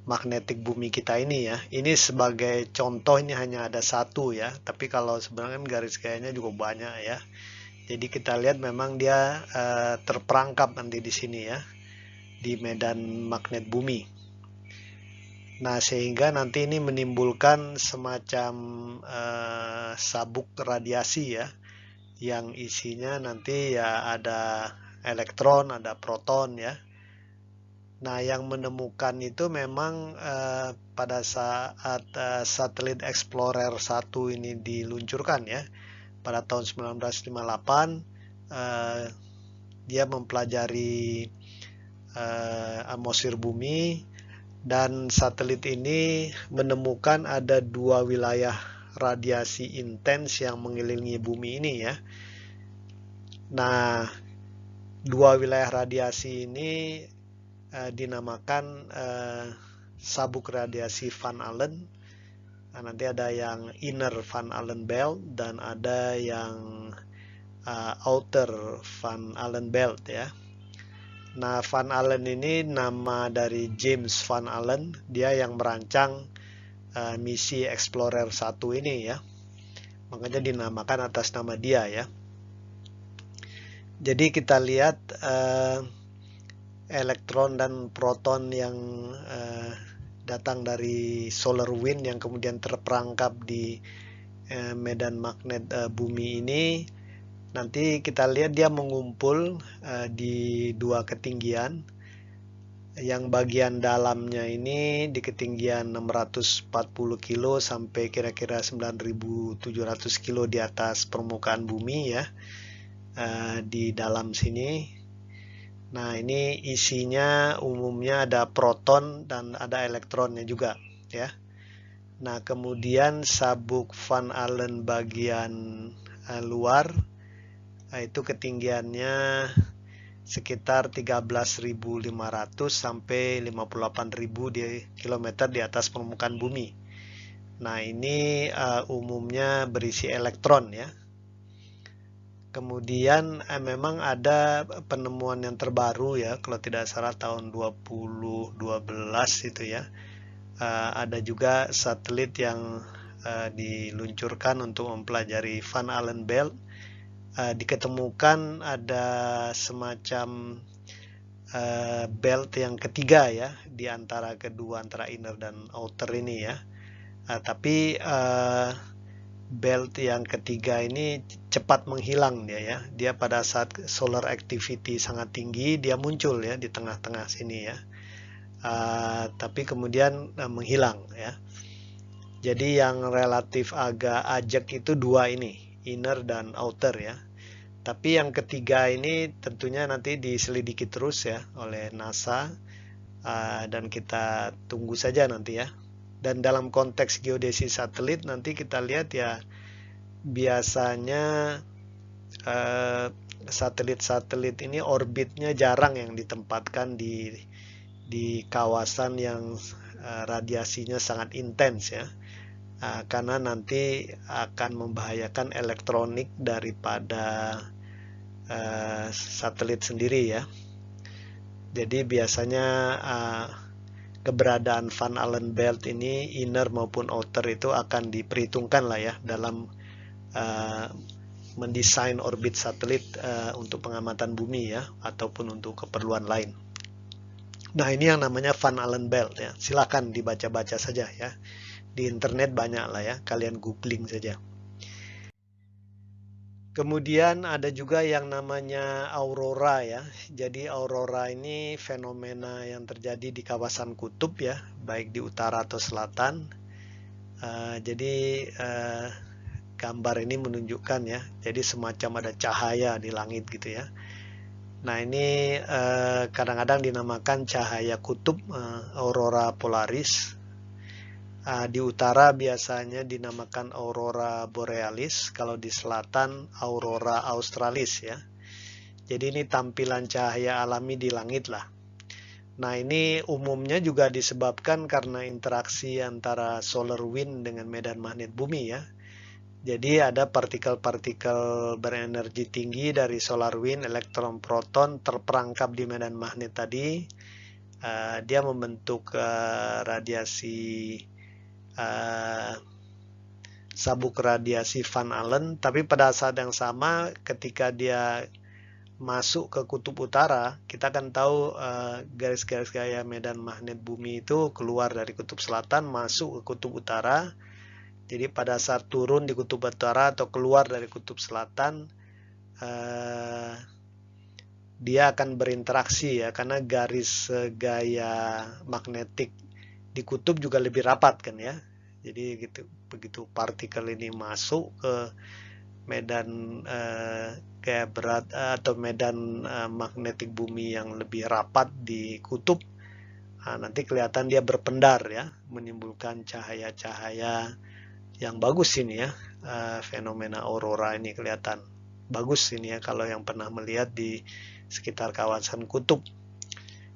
magnetik bumi kita ini ya. Ini sebagai contoh, ini hanya ada satu ya, tapi kalau sebenarnya garis gayanya juga banyak ya. Jadi kita lihat memang dia terperangkap nanti di sini ya, di medan magnet bumi. Nah, sehingga nanti ini menimbulkan semacam sabuk radiasi ya, yang isinya nanti ya ada elektron, ada proton ya. Nah, yang menemukan itu memang pada saat satelit Explorer 1 ini diluncurkan ya, pada tahun 1958, dia mempelajari atmosfer bumi, dan satelit ini menemukan ada dua wilayah radiasi intens yang mengelilingi bumi ini ya. Nah, dua wilayah radiasi ini dinamakan sabuk radiasi Van Allen. Nah, nanti ada yang inner Van Allen Belt dan ada yang outer Van Allen Belt ya. Nah, Van Allen ini nama dari James Van Allen, dia yang merancang misi Explorer 1 ini ya. Makanya dinamakan atas nama dia ya. Jadi kita lihat elektron dan proton yang datang dari solar wind yang kemudian terperangkap di medan magnet bumi ini. Nanti kita lihat dia mengumpul di dua ketinggian. Yang bagian dalamnya ini di ketinggian 640 kilo sampai kira-kira 9.700 kilo di atas permukaan bumi ya, di dalam sini. Nah, ini isinya umumnya ada proton dan ada elektronnya juga ya. Nah, kemudian sabuk Van Allen bagian luar, itu ketinggiannya sekitar 13.500 sampai 58.000 kilometer di atas permukaan bumi. Nah, ini umumnya berisi elektron ya. Kemudian memang ada penemuan yang terbaru ya, kalau tidak salah tahun 2012 itu ya. Ada juga satelit yang diluncurkan untuk mempelajari Van Allen Belt. Diketemukan ada semacam belt yang ketiga ya, di antara kedua, antara inner dan outer ini ya. Tapi belt yang ketiga ini cepat menghilang dia ya. Dia pada saat solar activity sangat tinggi dia muncul ya di tengah-tengah sini ya. Tapi kemudian menghilang ya. Jadi yang relatif agak ajak itu dua ini, inner dan outer ya. Tapi yang ketiga ini tentunya nanti diselidiki terus ya oleh NASA, dan kita tunggu saja nanti ya. Dan dalam konteks geodesis satelit nanti kita lihat ya, biasanya satelit-satelit ini orbitnya jarang yang ditempatkan di kawasan yang radiasinya sangat intens ya. Karena nanti akan membahayakan elektronik daripada satelit sendiri ya. Jadi biasanya keberadaan Van Allen Belt ini inner maupun outer itu akan diperhitungkan lah ya dalam mendesain orbit satelit untuk pengamatan bumi ya, ataupun untuk keperluan lain. Nah, ini yang namanya Van Allen Belt ya. Silakan dibaca-baca saja ya. Di internet banyak lah ya, kalian googling saja. Kemudian ada juga yang namanya aurora ya. Jadi aurora ini fenomena yang terjadi di kawasan kutub ya, baik di utara atau selatan. Jadi gambar ini menunjukkan ya, jadi semacam ada cahaya di langit gitu ya. Nah, ini kadang-kadang dinamakan cahaya kutub, aurora polaris. Di utara biasanya dinamakan aurora borealis, kalau di selatan aurora australis ya. Jadi ini tampilan cahaya alami di langit lah. Nah, ini umumnya juga disebabkan karena interaksi antara solar wind dengan medan magnet bumi ya. Jadi ada partikel-partikel berenergi tinggi dari solar wind, elektron, proton terperangkap di medan magnet tadi. Dia membentuk radiasi sabuk radiasi Van Allen, tapi pada saat yang sama ketika dia masuk ke kutub utara, kita akan tahu garis-garis gaya medan magnet bumi itu keluar dari kutub selatan masuk ke kutub utara. Jadi pada saat turun di kutub utara atau keluar dari kutub selatan, dia akan berinteraksi ya, karena garis gaya magnetik di kutub juga lebih rapat kan ya. Jadi gitu, begitu partikel ini masuk ke medan gaya berat atau medan magnetik bumi yang lebih rapat di kutub, nanti kelihatan dia berpendar ya, menimbulkan cahaya-cahaya yang bagus ini ya. Fenomena aurora ini kelihatan bagus ini ya kalau yang pernah melihat di sekitar kawasan kutub.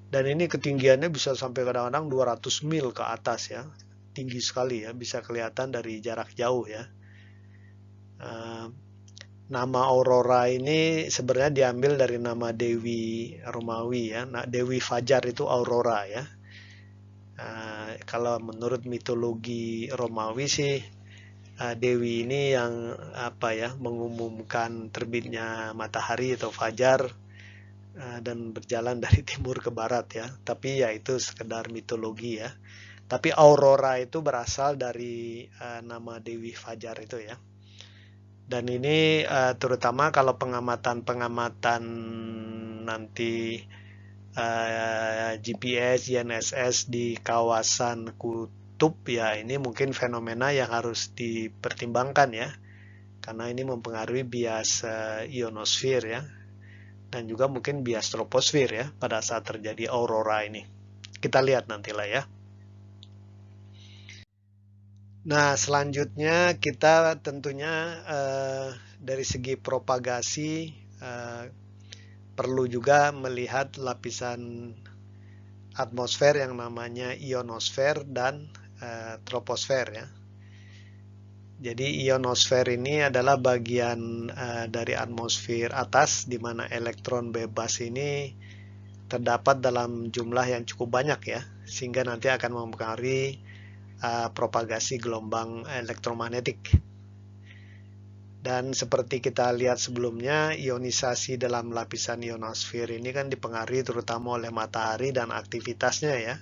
Dan ini ketinggiannya bisa sampai kadang-kadang 200 mil ke atas ya. Tinggi sekali ya, bisa kelihatan dari jarak jauh ya. Nama aurora ini sebenarnya diambil dari nama Dewi Romawi ya. Nah, Dewi Fajar itu aurora ya. Kalau menurut mitologi Romawi sih, Dewi ini yang mengumumkan terbitnya matahari atau fajar, dan berjalan dari timur ke barat ya. Tapi ya itu sekedar mitologi ya. Tapi aurora itu berasal dari nama Dewi Fajar itu ya. Dan ini terutama kalau pengamatan-pengamatan nanti GPS, GNSS di kawasan kutub ya, ini mungkin fenomena yang harus dipertimbangkan ya. Karena ini mempengaruhi bias ionosfer ya. Dan juga mungkin bias troposfer ya pada saat terjadi aurora ini. Kita lihat nantilah ya. Nah, selanjutnya kita tentunya dari segi propagasi perlu juga melihat lapisan atmosfer yang namanya ionosfer dan troposfer ya. Jadi ionosfer ini adalah bagian dari atmosfer atas di mana elektron bebas ini terdapat dalam jumlah yang cukup banyak ya, sehingga nanti akan mempengaruhi propagasi gelombang elektromagnetik. Dan seperti kita lihat sebelumnya, ionisasi dalam lapisan ionosfer ini kan dipengaruhi terutama oleh matahari dan aktivitasnya ya.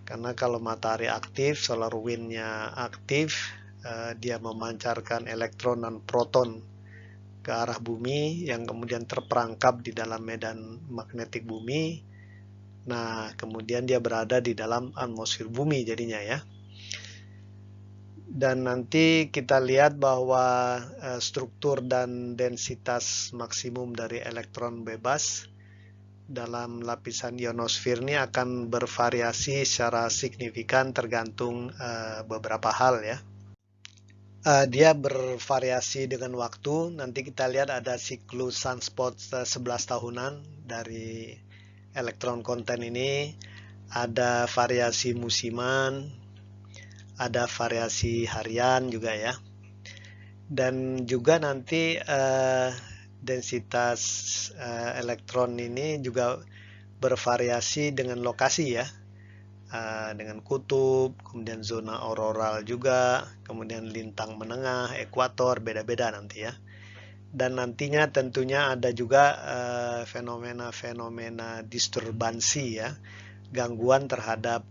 Karena kalau matahari aktif, solar wind-nya aktif, dia memancarkan elektron dan proton ke arah bumi yang kemudian terperangkap di dalam medan magnetik bumi. Nah, kemudian dia berada di dalam atmosfer bumi jadinya ya. Dan nanti kita lihat bahwa struktur dan densitas maksimum dari elektron bebas dalam lapisan ionosfer ini akan bervariasi secara signifikan tergantung beberapa hal ya. Dia bervariasi dengan waktu. Nanti kita lihat ada siklus sunspot 11 tahunan dari elektron konten ini. Ada variasi musiman, ada variasi harian juga ya. Dan juga nanti densitas elektron ini juga bervariasi dengan lokasi ya. Dengan kutub, kemudian zona auroral juga, kemudian lintang menengah, ekuator, beda-beda nanti ya. Dan nantinya tentunya ada juga fenomena-fenomena disturbansi ya, gangguan terhadap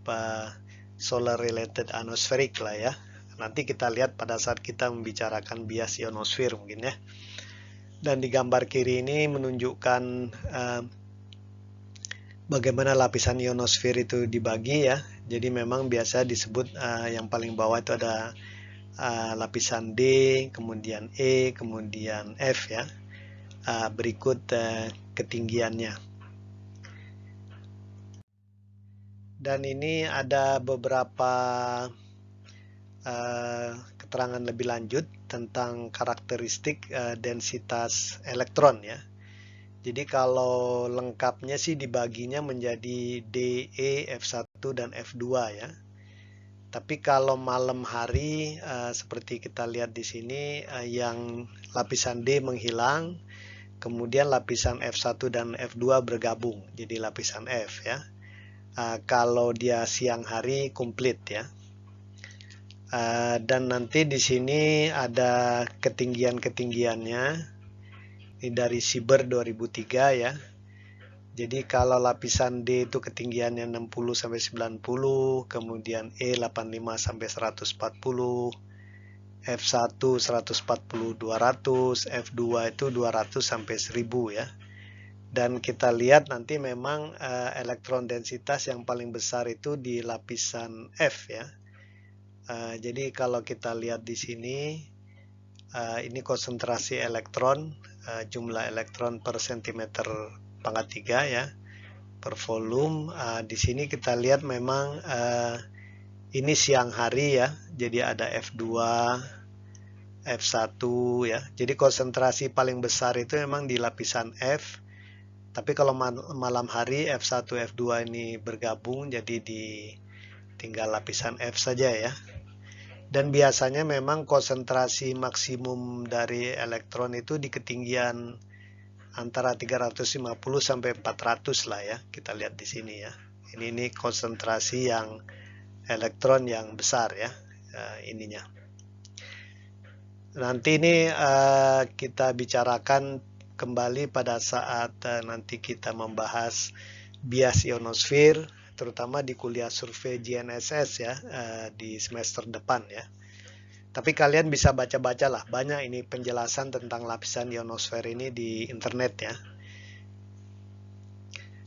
solar related atmospheric lah ya. Nanti kita lihat pada saat kita membicarakan bias ionosfer mungkin ya. Dan di gambar kiri ini menunjukkan bagaimana lapisan ionosfer itu dibagi ya. Jadi memang biasa disebut yang paling bawah itu ada lapisan D, kemudian E, kemudian F ya. Berikut ketinggiannya. Dan ini ada beberapa keterangan lebih lanjut tentang karakteristik densitas elektron ya. Jadi kalau lengkapnya sih dibaginya menjadi D, E, F1 dan F2 ya. Tapi kalau malam hari seperti kita lihat di sini yang lapisan D menghilang, kemudian lapisan F1 dan F2 bergabung jadi lapisan F ya. Kalau dia siang hari komplit ya. Dan nanti di sini ada ketinggian-ketinggiannya. Ini dari Sieber 2003 ya. Jadi kalau lapisan D itu ketinggiannya 60 sampai 90, kemudian E 85 sampai 140, F1 140 200, F2 itu 200 sampai 1000 ya. Dan kita lihat nanti memang elektron densitas yang paling besar itu di lapisan F ya. Jadi kalau kita lihat di sini ini konsentrasi elektron, jumlah elektron per centimeter pangkat 3 ya, per volume. Di sini kita lihat memang ini siang hari ya, jadi ada F2, F1 ya. Jadi konsentrasi paling besar itu memang di lapisan F. Tapi kalau malam hari F1, F2 ini bergabung, jadi tinggal lapisan F saja ya. Dan biasanya memang konsentrasi maksimum dari elektron itu di ketinggian antara 350 sampai 400 lah ya. Kita lihat di sini ya. Ini konsentrasi yang elektron yang besar ya, ininya. Nanti ini kita bicarakan kembali pada saat nanti kita membahas bias ionosfer, terutama di kuliah survei GNSS ya, di semester depan ya. Tapi kalian bisa baca-baca lah, banyak ini penjelasan tentang lapisan ionosfer ini di internet ya.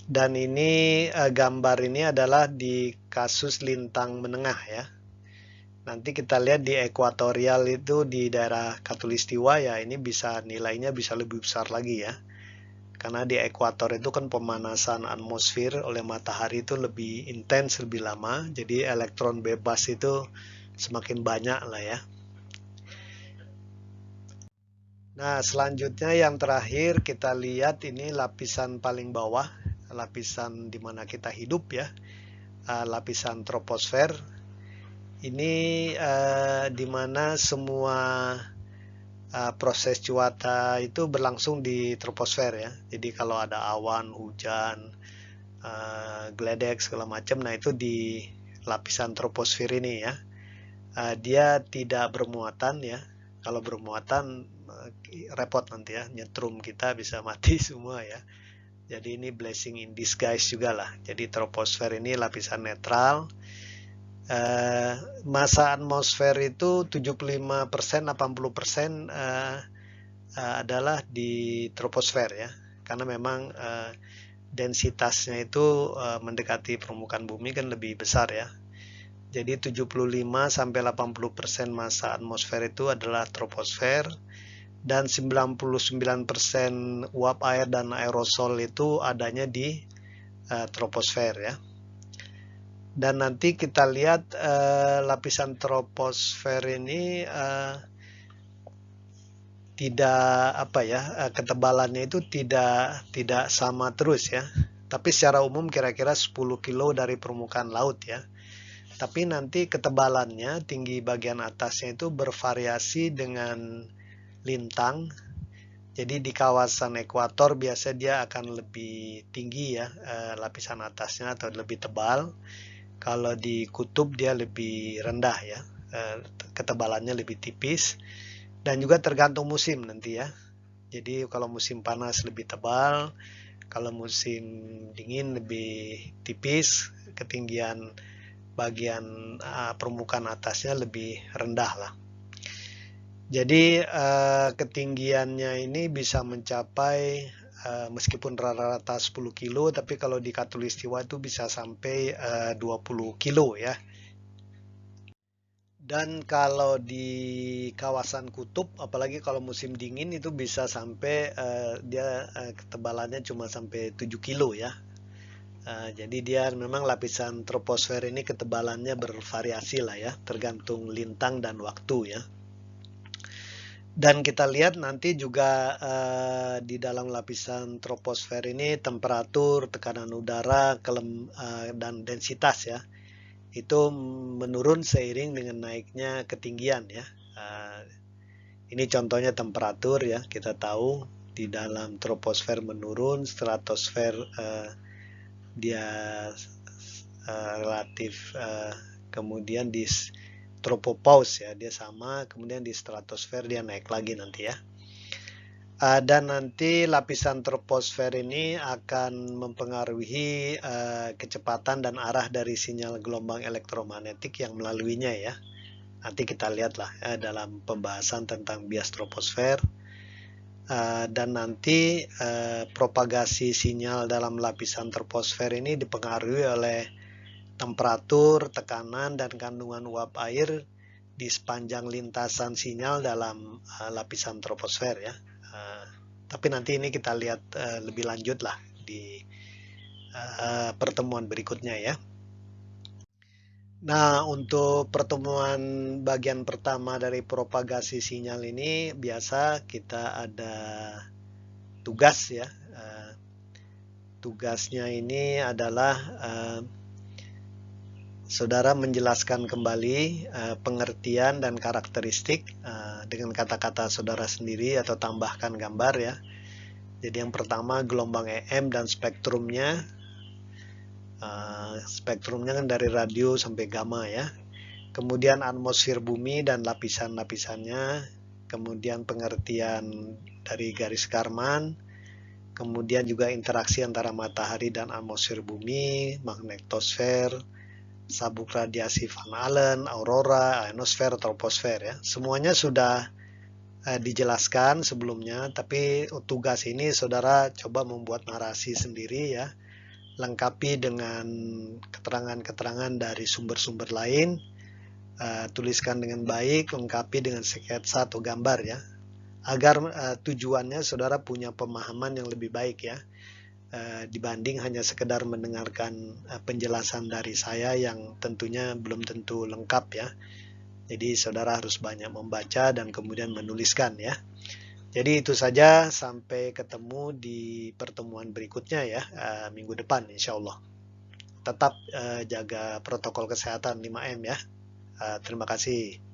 Dan ini gambar ini adalah di kasus lintang menengah ya. Nanti kita lihat di ekuatorial itu di daerah Khatulistiwa ya, ini bisa nilainya bisa lebih besar lagi ya. Karena di ekuator itu kan pemanasan atmosfer oleh matahari itu lebih intens, lebih lama. Jadi elektron bebas itu semakin banyak lah ya. Nah, selanjutnya yang terakhir kita lihat ini lapisan paling bawah, lapisan di mana kita hidup ya, lapisan troposfer. Ini di mana semua proses cuaca itu berlangsung di troposfer ya. Jadi kalau ada awan, hujan, geledek segala macam, nah itu di lapisan troposfer ini ya. Dia tidak bermuatan ya. Kalau bermuatan repot nanti ya, nyetrum kita bisa mati semua ya. Jadi ini blessing in disguise juga lah. Jadi troposfer ini lapisan netral. Masa atmosfer itu 75% 80% adalah di troposfer ya. Karena memang densitasnya itu mendekati permukaan bumi kan lebih besar ya. Jadi 75 sampai 80% masa atmosfer itu adalah troposfer dan 99% uap air dan aerosol itu adanya di troposfer ya. Dan nanti kita lihat lapisan troposfer ini tidak ketebalannya itu tidak sama terus ya. Tapi secara umum kira-kira 10 kilo dari permukaan laut ya. Tapi nanti ketebalannya, tinggi bagian atasnya itu bervariasi dengan lintang. Jadi di kawasan ekuator biasa dia akan lebih tinggi ya, lapisan atasnya atau lebih tebal. Kalau di kutub dia lebih rendah ya, ketebalannya lebih tipis. Dan juga tergantung musim nanti ya. Jadi kalau musim panas lebih tebal, kalau musim dingin lebih tipis, ketinggian bagian permukaan atasnya lebih rendah lah. Jadi ketinggiannya ini bisa mencapai meskipun rata-rata 10 kilo, tapi kalau di Katulistiwa itu bisa sampai 20 kilo ya. Dan kalau di kawasan kutub, apalagi kalau musim dingin itu bisa sampai dia ketebalannya cuma sampai 7 kilo ya. Jadi dia memang lapisan troposfer ini ketebalannya bervariasi lah ya, tergantung lintang dan waktu ya. Dan kita lihat nanti juga di dalam lapisan troposfer ini temperatur, tekanan udara, dan densitas ya, itu menurun seiring dengan naiknya ketinggian ya. Ini contohnya temperatur ya, kita tahu di dalam troposfer menurun, stratosfer dia relatif, kemudian di tropopause ya dia sama, kemudian di stratosfer dia naik lagi nanti ya. Dan nanti lapisan troposfer ini akan mempengaruhi kecepatan dan arah dari sinyal gelombang elektromagnetik yang melaluinya ya. Nanti kita lihatlah dalam pembahasan tentang bias troposfer. Dan nanti propagasi sinyal dalam lapisan troposfer ini dipengaruhi oleh temperatur, tekanan, dan kandungan uap air di sepanjang lintasan sinyal dalam lapisan troposfer ya. Tapi nanti ini kita lihat lebih lanjut lah di pertemuan berikutnya ya. Nah, untuk pertemuan bagian pertama dari propagasi sinyal ini biasa kita ada tugas ya. Tugasnya ini adalah saudara menjelaskan kembali pengertian dan karakteristik dengan kata-kata saudara sendiri atau tambahkan gambar ya. Jadi yang pertama gelombang EM dan spektrumnya. Spektrumnya kan dari radio sampai gamma ya. Kemudian atmosfer bumi dan lapisan-lapisannya. Kemudian pengertian dari garis Kármán. Kemudian juga interaksi antara matahari dan atmosfer bumi, magnetosfer, sabuk radiasi Van Allen, aurora, ionosfer, troposfer ya. Semuanya sudah dijelaskan sebelumnya, tapi tugas ini saudara coba membuat narasi sendiri ya. Lengkapi dengan keterangan-keterangan dari sumber-sumber lain, tuliskan dengan baik, lengkapi dengan sketsa atau gambar ya, agar tujuannya saudara punya pemahaman yang lebih baik ya, dibanding hanya sekedar mendengarkan penjelasan dari saya yang tentunya belum tentu lengkap ya. Jadi saudara harus banyak membaca dan kemudian menuliskan ya. Jadi itu saja, sampai ketemu di pertemuan berikutnya ya, minggu depan insya Allah. Tetap jaga protokol kesehatan 5M ya. Terima kasih.